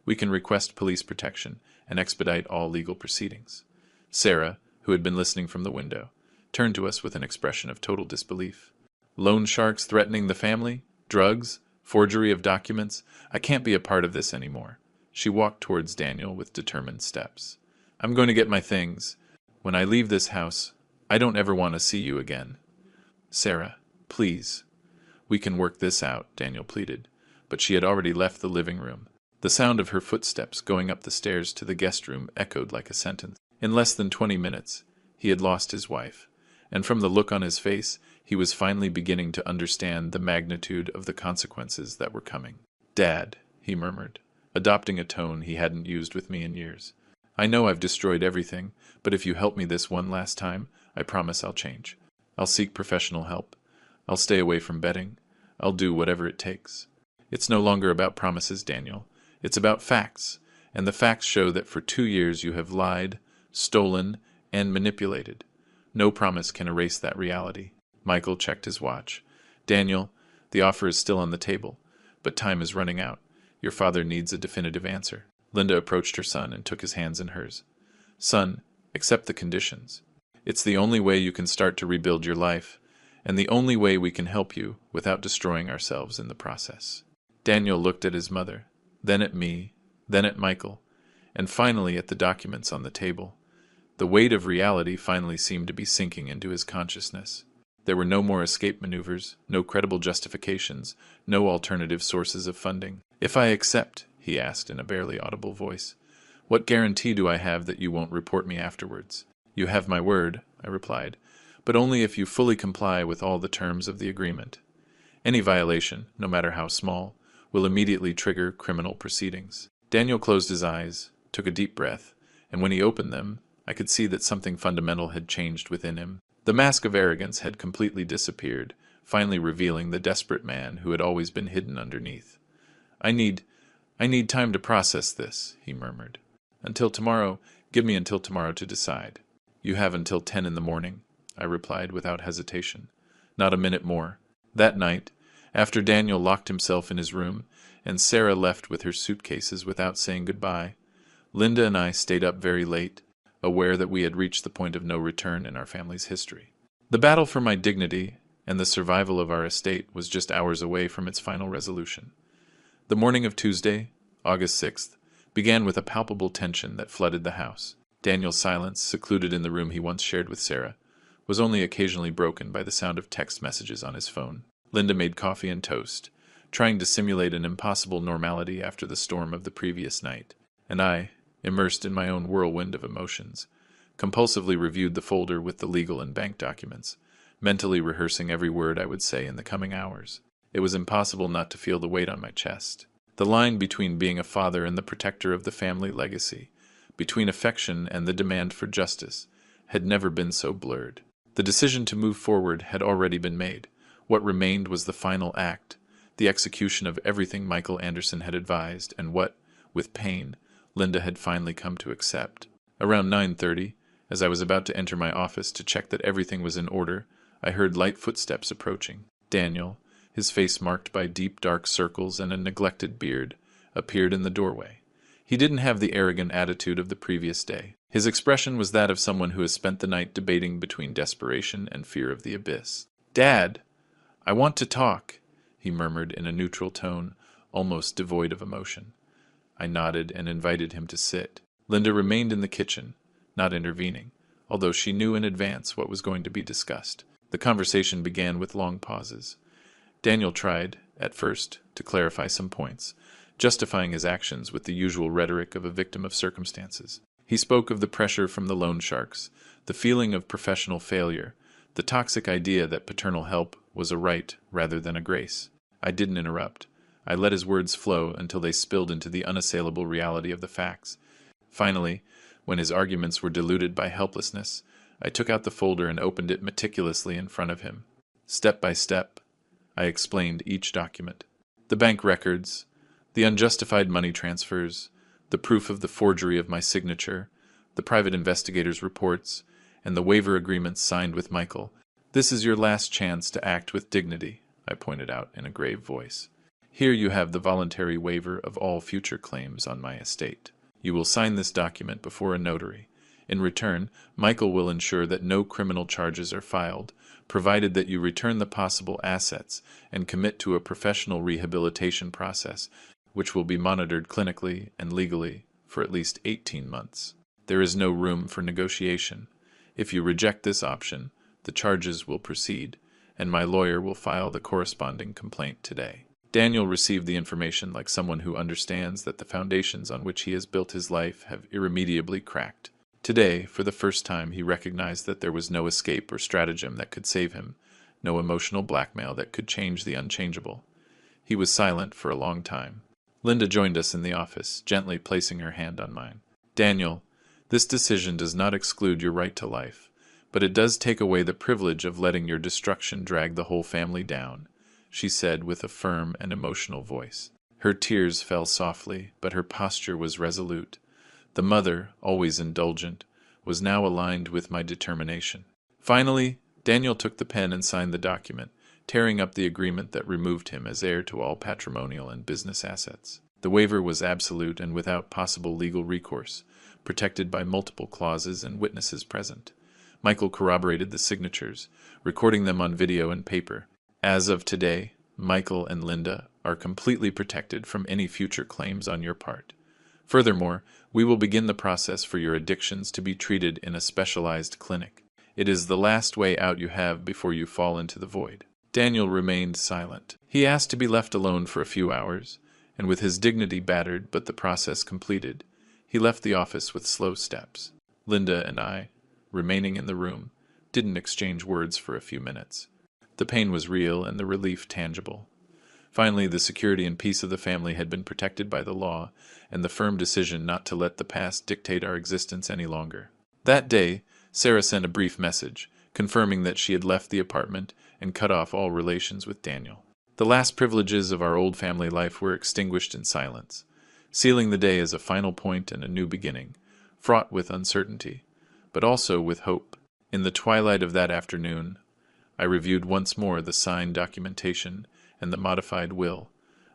We can request police protection and expedite all legal proceedings. Sarah, who had been listening from the window, turned to us with an expression of total disbelief. Loan sharks threatening the family? Drugs? Forgery of documents? I can't be a part of this anymore. She walked towards Daniel with determined steps. I'm going to get my things. When I leave this house, I don't ever want to see you again. Sarah, please. We can work this out, Daniel pleaded, but she had already left the living room. The sound of her footsteps going up the stairs to the guest room echoed like a sentence. In less than 20 minutes, he had lost his wife, and from the look on his face, he was finally beginning to understand the magnitude of the consequences that were coming. Dad, he murmured, adopting a tone he hadn't used with me in years. I know I've destroyed everything, but if you help me this one last time, I promise I'll change. I'll seek professional help. I'll stay away from betting. I'll do whatever it takes. It's no longer about promises, Daniel. It's about facts, and the facts show that for 2 years you have lied, stolen, and manipulated. No promise can erase that reality. Michael checked his watch. Daniel, the offer is still on the table, but time is running out. Your father needs a definitive answer. Linda approached her son and took his hands in hers. Son, accept the conditions. It's the only way you can start to rebuild your life, and the only way we can help you without destroying ourselves in the process. Daniel looked at his mother, then at me, then at Michael, and finally at the documents on the table. The weight of reality finally seemed to be sinking into his consciousness. There were no more escape maneuvers, no credible justifications, no alternative sources of funding. If I accept, he asked in a barely audible voice, what guarantee do I have that you won't report me afterwards? You have my word, I replied, but only if you fully comply with all the terms of the agreement. Any violation, no matter how small, will immediately trigger criminal proceedings. Daniel closed his eyes, took a deep breath, and when he opened them, I could see that something fundamental had changed within him. The mask of arrogance had completely disappeared, finally revealing the desperate man who had always been hidden underneath. I need time to process this," he murmured. Give me until tomorrow to decide." "You have until 10 in the morning," I replied without hesitation. Not a minute more. That night, after Daniel locked himself in his room, and Sarah left with her suitcases without saying goodbye, Linda and I stayed up very late, aware that we had reached the point of no return in our family's history. The battle for my dignity and the survival of our estate was just hours away from its final resolution. The morning of Tuesday, August 6th, began with a palpable tension that flooded the house. Daniel's silence, secluded in the room he once shared with Sarah, was only occasionally broken by the sound of text messages on his phone. Linda made coffee and toast, trying to simulate an impossible normality after the storm of the previous night, and I, immersed in my own whirlwind of emotions, compulsively reviewed the folder with the legal and bank documents, mentally rehearsing every word I would say in the coming hours. It was impossible not to feel the weight on my chest. The line between being a father and the protector of the family legacy, between affection and the demand for justice, had never been so blurred. The decision to move forward had already been made. What remained was the final act, the execution of everything Michael Anderson had advised, and what, with pain, Linda had finally come to accept. Around 9:30, as I was about to enter my office to check that everything was in order, I heard light footsteps approaching. Daniel, his face marked by deep dark circles and a neglected beard, appeared in the doorway. He didn't have the arrogant attitude of the previous day. His expression was that of someone who has spent the night debating between desperation and fear of the abyss. "Dad, I want to talk," he murmured in a neutral tone, almost devoid of emotion. I nodded and invited him to sit. Linda remained in the kitchen, not intervening, although she knew in advance what was going to be discussed. The conversation began with long pauses. Daniel tried, at first, to clarify some points, justifying his actions with the usual rhetoric of a victim of circumstances. He spoke of the pressure from the loan sharks, the feeling of professional failure, the toxic idea that paternal help was a right rather than a grace. I didn't interrupt. I let his words flow until they spilled into the unassailable reality of the facts. Finally, when his arguments were diluted by helplessness, I took out the folder and opened it meticulously in front of him. Step by step, I explained each document. The bank records, the unjustified money transfers, the proof of the forgery of my signature, the private investigator's reports, and the waiver agreements signed with Michael. "This is your last chance to act with dignity," I pointed out in a grave voice. "Here you have the voluntary waiver of all future claims on my estate. You will sign this document before a notary. In return, Michael will ensure that no criminal charges are filed, provided that you return the possible assets and commit to a professional rehabilitation process, which will be monitored clinically and legally for at least 18 months. There is no room for negotiation. If you reject this option, the charges will proceed, and my lawyer will file the corresponding complaint today." Daniel received the information like someone who understands that the foundations on which he has built his life have irremediably cracked. Today, for the first time, he recognized that there was no escape or stratagem that could save him, no emotional blackmail that could change the unchangeable. He was silent for a long time. Linda joined us in the office, gently placing her hand on mine. "Daniel, this decision does not exclude your right to life, but it does take away the privilege of letting your destruction drag the whole family down," she said with a firm and emotional voice. Her tears fell softly, but her posture was resolute. The mother, always indulgent, was now aligned with my determination. Finally, Daniel took the pen and signed the document, tearing up the agreement that removed him as heir to all patrimonial and business assets. The waiver was absolute and without possible legal recourse, protected by multiple clauses and witnesses present. Michael corroborated the signatures, recording them on video and paper. As of today, Michael and Linda are completely protected from any future claims on your part. Furthermore, we will begin the process for your addictions to be treated in a specialized clinic. It is the last way out you have before you fall into the void." Daniel remained silent. He asked to be left alone for a few hours, and with his dignity battered but the process completed, he left the office with slow steps. Linda and I, remaining in the room, didn't exchange words for a few minutes. The pain was real and the relief tangible. Finally, the security and peace of the family had been protected by the law, and the firm decision not to let the past dictate our existence any longer. That day, Sarah sent a brief message, confirming that she had left the apartment and cut off all relations with Daniel. The last privileges of our old family life were extinguished in silence, sealing the day as a final point and a new beginning, fraught with uncertainty, but also with hope. In the twilight of that afternoon, I reviewed once more the signed documentation and the modified will,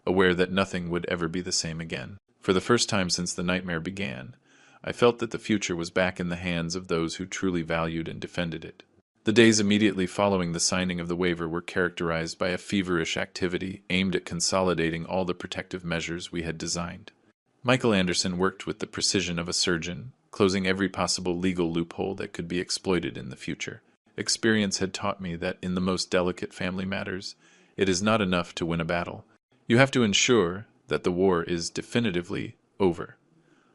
aware that nothing would ever be the same again. For the first time since the nightmare began, I felt that the future was back in the hands of those who truly valued and defended it. The days immediately following the signing of the waiver were characterized by a feverish activity aimed at consolidating all the protective measures we had designed. Michael Anderson worked with the precision of a surgeon, closing every possible legal loophole that could be exploited in the future. Experience had taught me that in the most delicate family matters, it is not enough to win a battle. You have to ensure that the war is definitively over.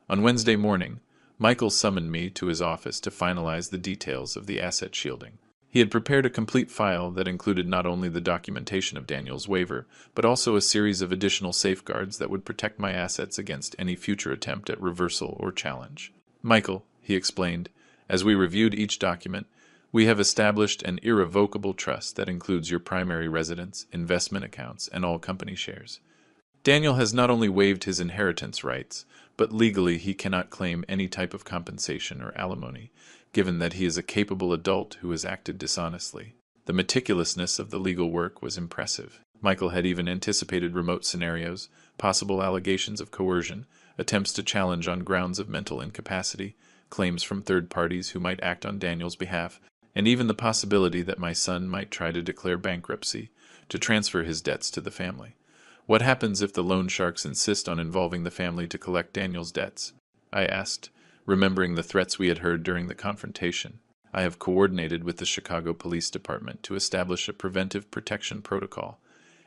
On Wednesday morning, Michael summoned me to his office to finalize the details of the asset shielding. He had prepared a complete file that included not only the documentation of Daniel's waiver, but also a series of additional safeguards that would protect my assets against any future attempt at reversal or challenge. Michael, he explained, as we reviewed each document, we have established an irrevocable trust that includes your primary residence, investment accounts, and all company shares. Daniel has not only waived his inheritance rights, but legally he cannot claim any type of compensation or alimony, given that he is a capable adult who has acted dishonestly. The meticulousness of the legal work was impressive. Michael had even anticipated remote scenarios, possible allegations of coercion, attempts to challenge on grounds of mental incapacity, claims from third parties who might act on Daniel's behalf, and even the possibility that my son might try to declare bankruptcy to transfer his debts to the family. What happens if the loan sharks insist on involving the family to collect Daniel's debts? I asked, remembering the threats we had heard during the confrontation. I have coordinated with the Chicago Police Department to establish a preventive protection protocol.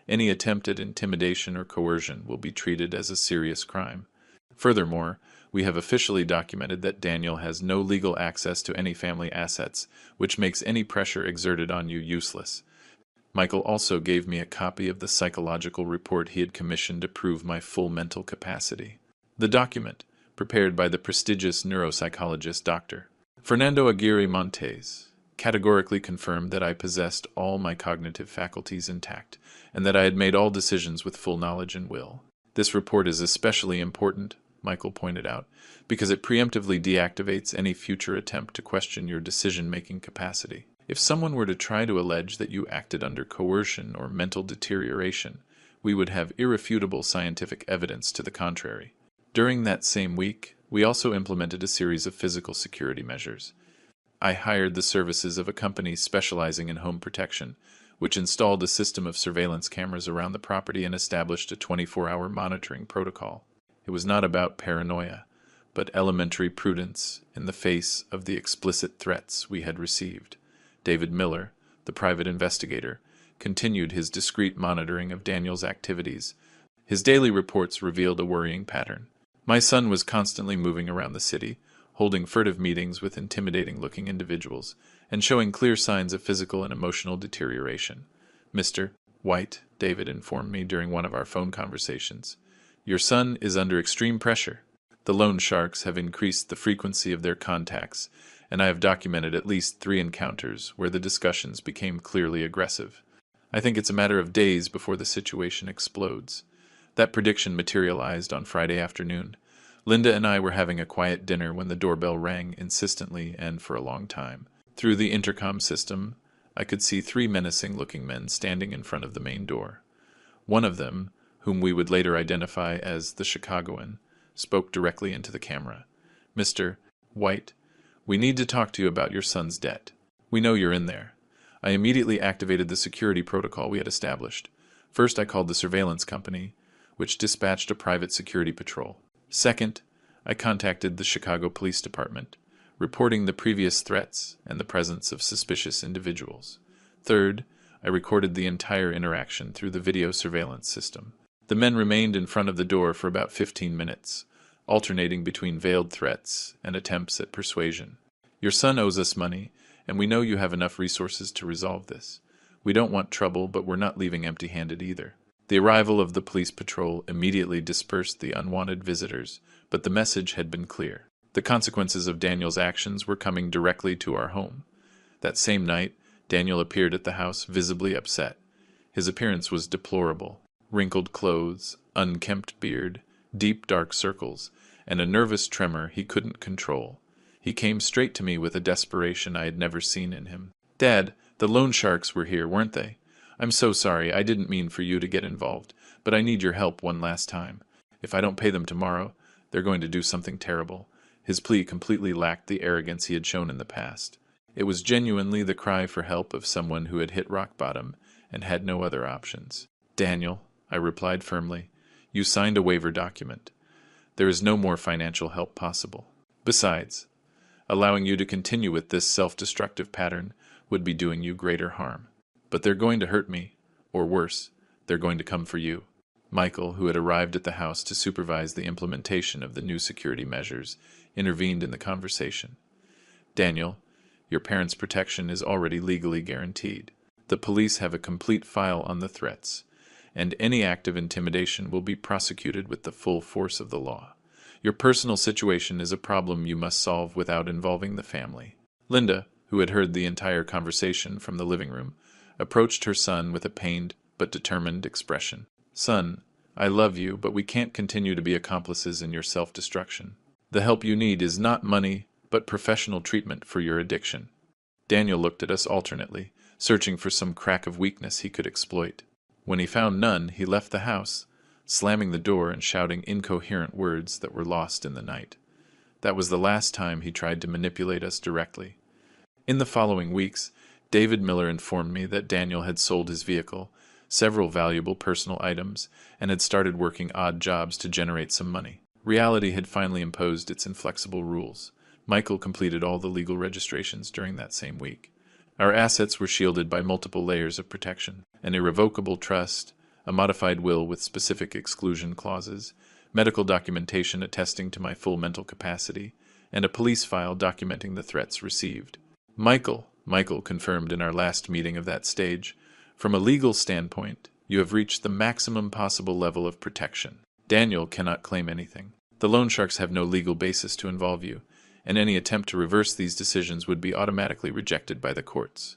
Any attempt at intimidation or coercion will be treated as a serious crime. Furthermore, we have officially documented that Daniel has no legal access to any family assets, which makes any pressure exerted on you useless. Michael also gave me a copy of the psychological report he had commissioned to prove my full mental capacity. The document, prepared by the prestigious neuropsychologist Dr. Fernando Aguirre Montes, categorically confirmed that I possessed all my cognitive faculties intact, and that I had made all decisions with full knowledge and will. This report is especially important, Michael pointed out, because it preemptively deactivates any future attempt to question your decision-making capacity. If someone were to try to allege that you acted under coercion or mental deterioration, we would have irrefutable scientific evidence to the contrary. During that same week, we also implemented a series of physical security measures. I hired the services of a company specializing in home protection, which installed a system of surveillance cameras around the property and established a 24-hour monitoring protocol. It was not about paranoia, but elementary prudence in the face of the explicit threats we had received. David Miller, the private investigator, continued his discreet monitoring of Daniel's activities. His daily reports revealed a worrying pattern. My son was constantly moving around the city, holding furtive meetings with intimidating-looking individuals, and showing clear signs of physical and emotional deterioration. Mr. White, David informed me during one of our phone conversations, your son is under extreme pressure. The loan sharks have increased the frequency of their contacts, and I have documented at least 3 encounters where the discussions became clearly aggressive. I think it's a matter of days before the situation explodes. That prediction materialized on Friday afternoon. Linda and I were having a quiet dinner when the doorbell rang insistently and for a long time. Through the intercom system, I could see 3 menacing-looking men standing in front of the main door. One of them, whom we would later identify as the Chicagoan, spoke directly into the camera. Mr. White, we need to talk to you about your son's debt. We know you're in there. I immediately activated the security protocol we had established. First, I called the surveillance company, which dispatched a private security patrol. Second, I contacted the Chicago Police Department, reporting the previous threats and the presence of suspicious individuals. Third, I recorded the entire interaction through the video surveillance system. The men remained in front of the door for about 15 minutes, alternating between veiled threats and attempts at persuasion. Your son owes us money, and we know you have enough resources to resolve this. We don't want trouble, but we're not leaving empty-handed either." The arrival of the police patrol immediately dispersed the unwanted visitors, but the message had been clear. The consequences of Daniel's actions were coming directly to our home. That same night, Daniel appeared at the house visibly upset. His appearance was deplorable. Wrinkled clothes, unkempt beard, deep dark circles, and a nervous tremor he couldn't control. He came straight to me with a desperation I had never seen in him. "Dad, the loan sharks were here, weren't they? I'm so sorry, I didn't mean for you to get involved, but I need your help one last time. If I don't pay them tomorrow, they're going to do something terrible." His plea completely lacked the arrogance he had shown in the past. It was genuinely the cry for help of someone who had hit rock bottom and had no other options. "Daniel," I replied firmly, "you signed a waiver document. There is no more financial help possible. Besides, allowing you to continue with this self-destructive pattern would be doing you greater harm. But they're going to hurt me, or worse, they're going to come for you." Michael, who had arrived at the house to supervise the implementation of the new security measures, intervened in the conversation. "Daniel, your parents' protection is already legally guaranteed. The police have a complete file on the threats, and any act of intimidation will be prosecuted with the full force of the law. Your personal situation is a problem you must solve without involving the family." Linda, who had heard the entire conversation from the living room, approached her son with a pained but determined expression. "Son, I love you, but we can't continue to be accomplices in your self-destruction. The help you need is not money, but professional treatment for your addiction." Daniel looked at us alternately, searching for some crack of weakness he could exploit. When he found none, he left the house, slamming the door and shouting incoherent words that were lost in the night. That was the last time he tried to manipulate us directly. In the following weeks, David Miller informed me that Daniel had sold his vehicle, several valuable personal items, and had started working odd jobs to generate some money. Reality had finally imposed its inflexible rules. Michael completed all the legal registrations during that same week. Our assets were shielded by multiple layers of protection: an irrevocable trust, a modified will with specific exclusion clauses, medical documentation attesting to my full mental capacity, and a police file documenting the threats received. Michael confirmed in our last meeting of that stage, "From a legal standpoint, you have reached the maximum possible level of protection. Daniel cannot claim anything. The loan sharks have no legal basis to involve you, and any attempt to reverse these decisions would be automatically rejected by the courts."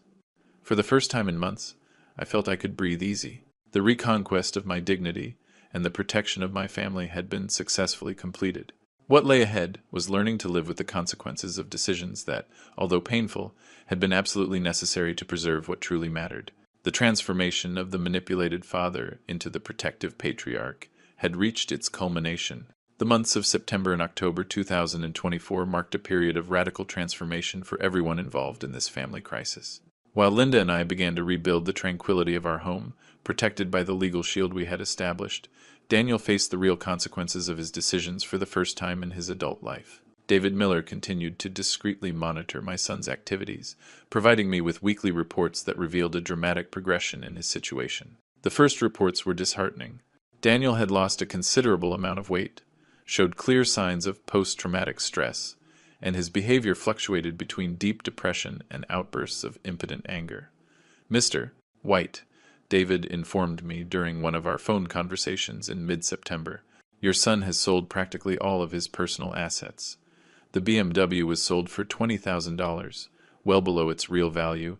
For the first time in months, I felt I could breathe easy. The reconquest of my dignity and the protection of my family had been successfully completed. What lay ahead was learning to live with the consequences of decisions that, although painful, had been absolutely necessary to preserve what truly mattered. The transformation of the manipulated father into the protective patriarch had reached its culmination. The months of September and October 2024 marked a period of radical transformation for everyone involved in this family crisis. While Linda and I began to rebuild the tranquility of our home, protected by the legal shield we had established, Daniel faced the real consequences of his decisions for the first time in his adult life. David Miller continued to discreetly monitor my son's activities, providing me with weekly reports that revealed a dramatic progression in his situation. The first reports were disheartening. Daniel had lost a considerable amount of weight, showed clear signs of post-traumatic stress, and his behavior fluctuated between deep depression and outbursts of impotent anger. "Mr. White," David informed me during one of our phone conversations in mid-September, "your son has sold practically all of his personal assets. The BMW was sold for $20,000, well below its real value,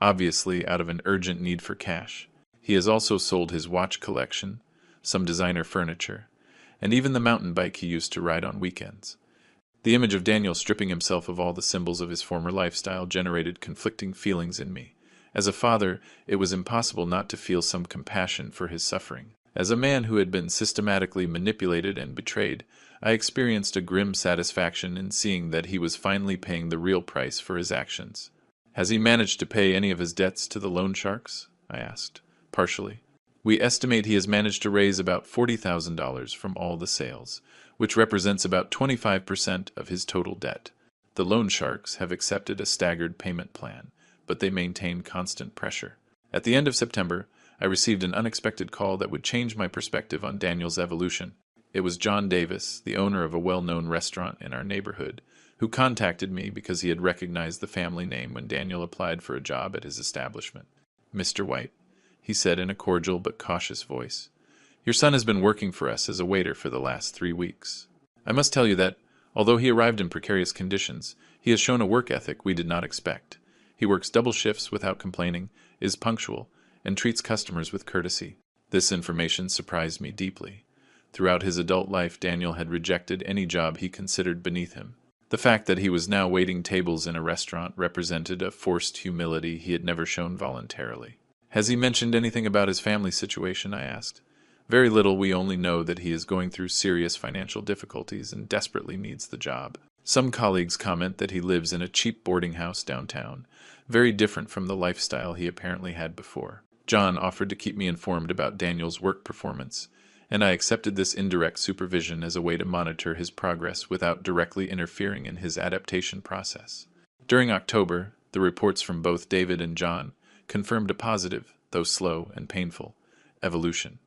obviously out of an urgent need for cash. He has also sold his watch collection, some designer furniture, and even the mountain bike he used to ride on weekends." The image of Daniel stripping himself of all the symbols of his former lifestyle generated conflicting feelings in me. As a father, it was impossible not to feel some compassion for his suffering. As a man who had been systematically manipulated and betrayed, I experienced a grim satisfaction in seeing that he was finally paying the real price for his actions. "Has he managed to pay any of his debts to the loan sharks?" I asked, partially. "We estimate he has managed to raise about $40,000 from all the sales, which represents about 25% of his total debt. The loan sharks have accepted a staggered payment plan, but they maintain constant pressure." At the end of September, I received an unexpected call that would change my perspective on Daniel's evolution. It was John Davis, the owner of a well-known restaurant in our neighborhood, who contacted me because he had recognized the family name when Daniel applied for a job at his establishment. "Mr. White," he said in a cordial but cautious voice, "your son has been working for us as a waiter for the last 3 weeks. I must tell you that, although he arrived in precarious conditions, he has shown a work ethic we did not expect. He works double shifts without complaining, is punctual, and treats customers with courtesy." This information surprised me deeply. Throughout his adult life, Daniel had rejected any job he considered beneath him. The fact that he was now waiting tables in a restaurant represented a forced humility he had never shown voluntarily. "Has he mentioned anything about his family situation?" I asked. "Very little. We only know that he is going through serious financial difficulties and desperately needs the job. Some colleagues comment that he lives in a cheap boarding house downtown, very different from the lifestyle he apparently had before." John offered to keep me informed about Daniel's work performance, and I accepted this indirect supervision as a way to monitor his progress without directly interfering in his adaptation process. During October, the reports from both David and John confirmed a positive, though slow and painful, evolution.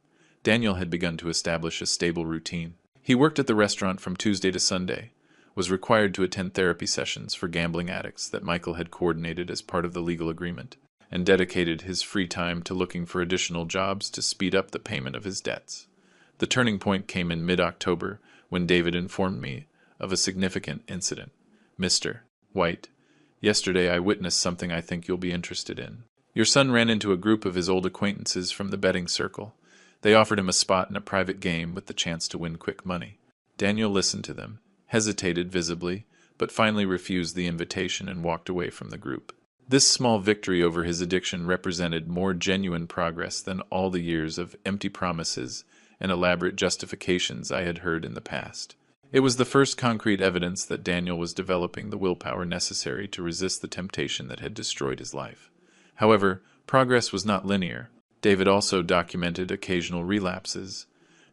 Daniel had begun to establish a stable routine. He worked at the restaurant from Tuesday to Sunday, was required to attend therapy sessions for gambling addicts that Michael had coordinated as part of the legal agreement, and dedicated his free time to looking for additional jobs to speed up the payment of his debts. The turning point came in mid-October when David informed me of a significant incident. "Mr. White, yesterday I witnessed something I think you'll be interested in. Your son ran into a group of his old acquaintances from the betting circle. They offered him a spot in a private game with the chance to win quick money. Daniel listened to them, hesitated visibly, but finally refused the invitation and walked away from the group. This small victory over his addiction represented more genuine progress than all the years of empty promises and elaborate justifications I had heard in the past. It was the first concrete evidence that Daniel was developing the willpower necessary to resist the temptation that had destroyed his life. However, progress was not linear. David also documented occasional relapses,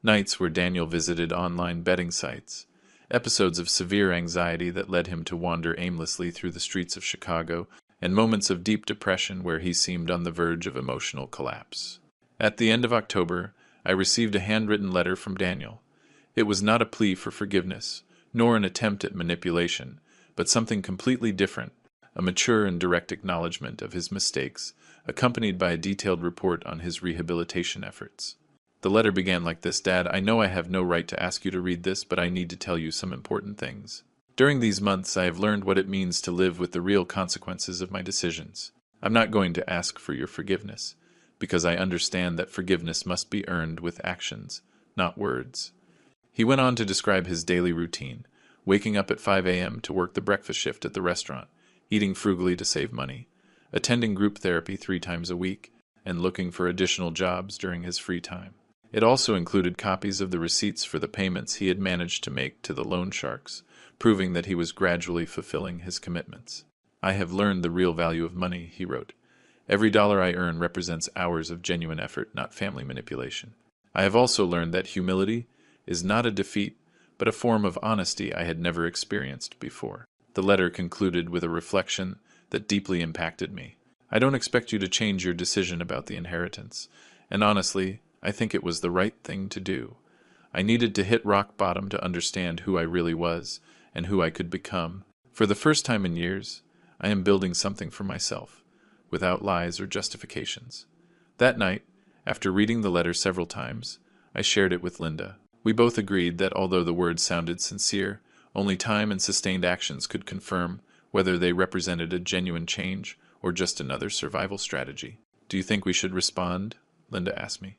nights where Daniel visited online betting sites, episodes of severe anxiety that led him to wander aimlessly through the streets of Chicago, and moments of deep depression where he seemed on the verge of emotional collapse. At the end of October, I received a handwritten letter from Daniel. It was not a plea for forgiveness, nor an attempt at manipulation, but something completely different, a mature and direct acknowledgement of his mistakes, accompanied by a detailed report on his rehabilitation efforts. The letter began like this: "Dad, I know I have no right to ask you to read this, but I need to tell you some important things. During these months, I have learned what it means to live with the real consequences of my decisions. I'm not going to ask for your forgiveness, because I understand that forgiveness must be earned with actions, not words." He went on to describe his daily routine, waking up at 5 a.m. to work the breakfast shift at the restaurant, eating frugally to save money, attending group therapy 3 times a week, and looking for additional jobs during his free time. It also included copies of the receipts for the payments he had managed to make to the loan sharks, proving that he was gradually fulfilling his commitments. "I have learned the real value of money," he wrote. "Every dollar I earn represents hours of genuine effort, not family manipulation. I have also learned that humility is not a defeat, but a form of honesty I had never experienced before." The letter concluded with a reflection that deeply impacted me. "I don't expect you to change your decision about the inheritance, and honestly, I think it was the right thing to do. I needed to hit rock bottom to understand who I really was and who I could become. For the first time in years, I am building something for myself, without lies or justifications." That night, after reading the letter several times, I shared it with Linda. We both agreed that although the words sounded sincere, only time and sustained actions could confirm whether they represented a genuine change or just another survival strategy. "Do you think we should respond?" Linda asked me.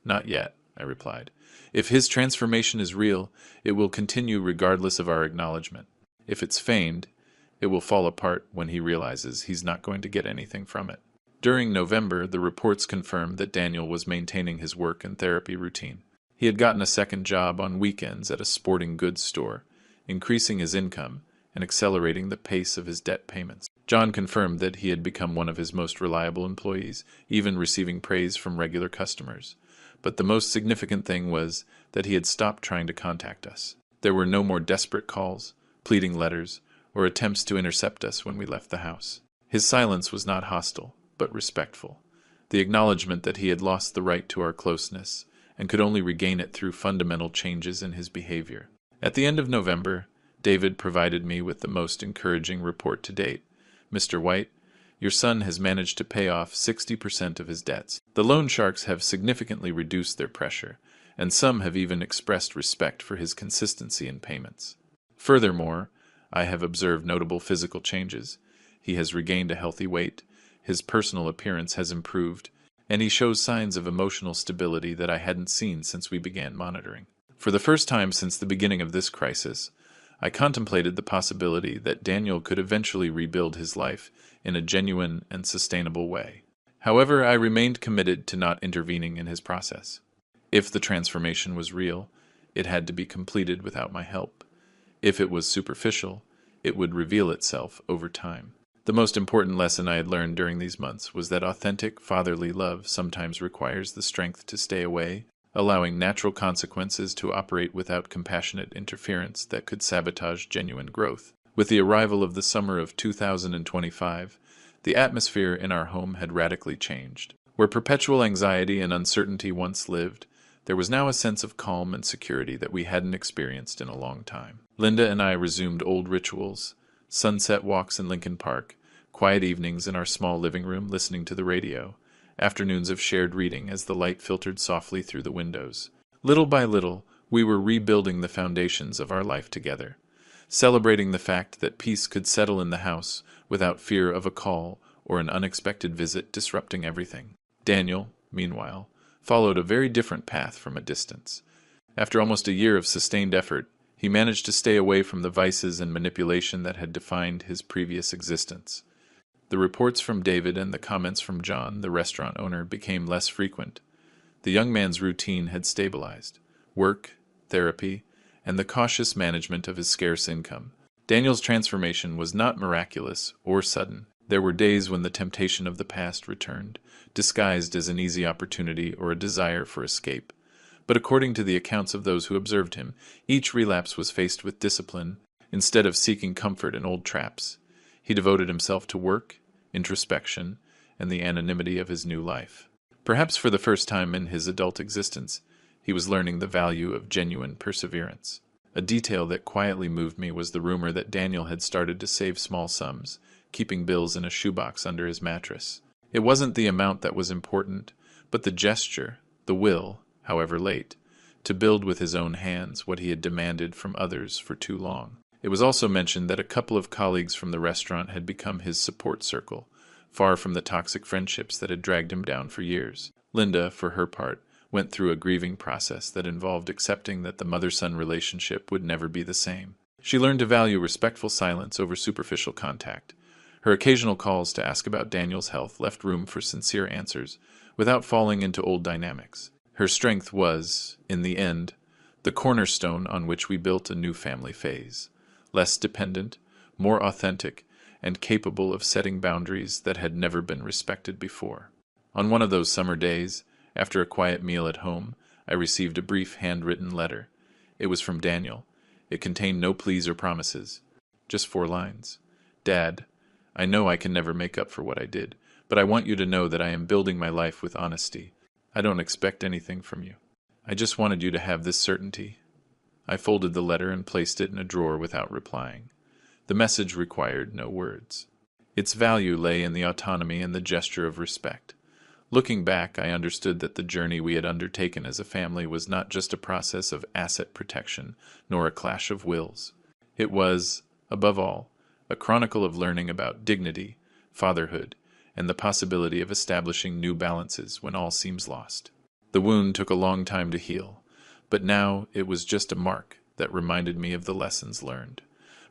"Not yet," I replied. "If his transformation is real, it will continue regardless of our acknowledgement. If it's feigned, it will fall apart when he realizes he's not going to get anything from it." During November, the reports confirmed that Daniel was maintaining his work and therapy routine. He had gotten a second job on weekends at a sporting goods store, increasing his income and accelerating the pace of his debt payments. John confirmed that he had become one of his most reliable employees, even receiving praise from regular customers. But the most significant thing was that he had stopped trying to contact us. There were no more desperate calls, pleading letters, or attempts to intercept us when we left the house. His silence was not hostile, but respectful, the acknowledgement that he had lost the right to our closeness and could only regain it through fundamental changes in his behavior. At the end of November, David provided me with the most encouraging report to date. "Mr. White, your son has managed to pay off 60% of his debts. The loan sharks have significantly reduced their pressure, and some have even expressed respect for his consistency in payments. Furthermore, I have observed notable physical changes. He has regained a healthy weight, his personal appearance has improved, and he shows signs of emotional stability that I hadn't seen since we began monitoring. For the first time since the beginning of this crisis, I contemplated the possibility that Daniel could eventually rebuild his life in a genuine and sustainable way. However, I remained committed to not intervening in his process. If the transformation was real, it had to be completed without my help. If it was superficial, it would reveal itself over time. The most important lesson I had learned during these months was that authentic fatherly love sometimes requires the strength to stay away, allowing natural consequences to operate without compassionate interference that could sabotage genuine growth. With the arrival of the summer of 2025, the atmosphere in our home had radically changed. Where perpetual anxiety and uncertainty once lived, there was now a sense of calm and security that we hadn't experienced in a long time. Linda and I resumed old rituals, sunset walks in Lincoln Park, quiet evenings in our small living room listening to the radio, afternoons of shared reading as the light filtered softly through the windows. Little by little, we were rebuilding the foundations of our life together, celebrating the fact that peace could settle in the house without fear of a call or an unexpected visit disrupting everything. Daniel, meanwhile, followed a very different path from a distance. After almost a year of sustained effort, he managed to stay away from the vices and manipulation that had defined his previous existence. The reports from David and the comments from John, the restaurant owner, became less frequent. The young man's routine had stabilized. Work, therapy, and the cautious management of his scarce income. Daniel's transformation was not miraculous or sudden. There were days when the temptation of the past returned, disguised as an easy opportunity or a desire for escape. But according to the accounts of those who observed him, each relapse was faced with discipline, instead of seeking comfort in old traps. He devoted himself to work, introspection, and the anonymity of his new life. Perhaps for the first time in his adult existence, he was learning the value of genuine perseverance. A detail that quietly moved me was the rumor that Daniel had started to save small sums, keeping bills in a shoebox under his mattress. It wasn't the amount that was important, but the gesture, the will, however late, to build with his own hands what he had demanded from others for too long. It was also mentioned that a couple of colleagues from the restaurant had become his support circle, far from the toxic friendships that had dragged him down for years. Linda, for her part, went through a grieving process that involved accepting that the mother-son relationship would never be the same. She learned to value respectful silence over superficial contact. Her occasional calls to ask about Daniel's health left room for sincere answers, without falling into old dynamics. Her strength was, in the end, the cornerstone on which we built a new family phase. Less dependent, more authentic, and capable of setting boundaries that had never been respected before. On one of those summer days, after a quiet meal at home, I received a brief handwritten letter. It was from Daniel. It contained no pleas or promises, just 4 lines. "Dad, I know I can never make up for what I did, but I want you to know that I am building my life with honesty. I don't expect anything from you. I just wanted you to have this certainty." I folded the letter and placed it in a drawer without replying. The message required no words. Its value lay in the autonomy and the gesture of respect. Looking back, I understood that the journey we had undertaken as a family was not just a process of asset protection, nor a clash of wills. It was, above all, a chronicle of learning about dignity, fatherhood, and the possibility of establishing new balances when all seems lost. The wound took a long time to heal, but now it was just a mark that reminded me of the lessons learned.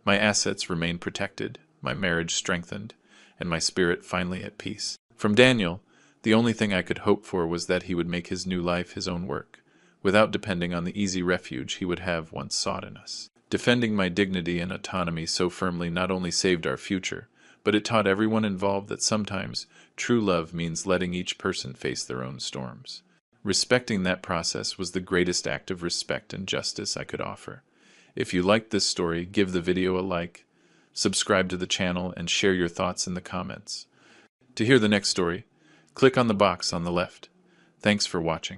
My assets remained protected, my marriage strengthened, and my spirit finally at peace. From Daniel, the only thing I could hope for was that he would make his new life his own work, without depending on the easy refuge he would have once sought in us. Defending my dignity and autonomy so firmly not only saved our future, but it taught everyone involved that sometimes true love means letting each person face their own storms. Respecting that process was the greatest act of respect and justice I could offer. If you liked this story, give the video a like, subscribe to the channel, and share your thoughts in the comments. To hear the next story, click on the box on the left. Thanks for watching.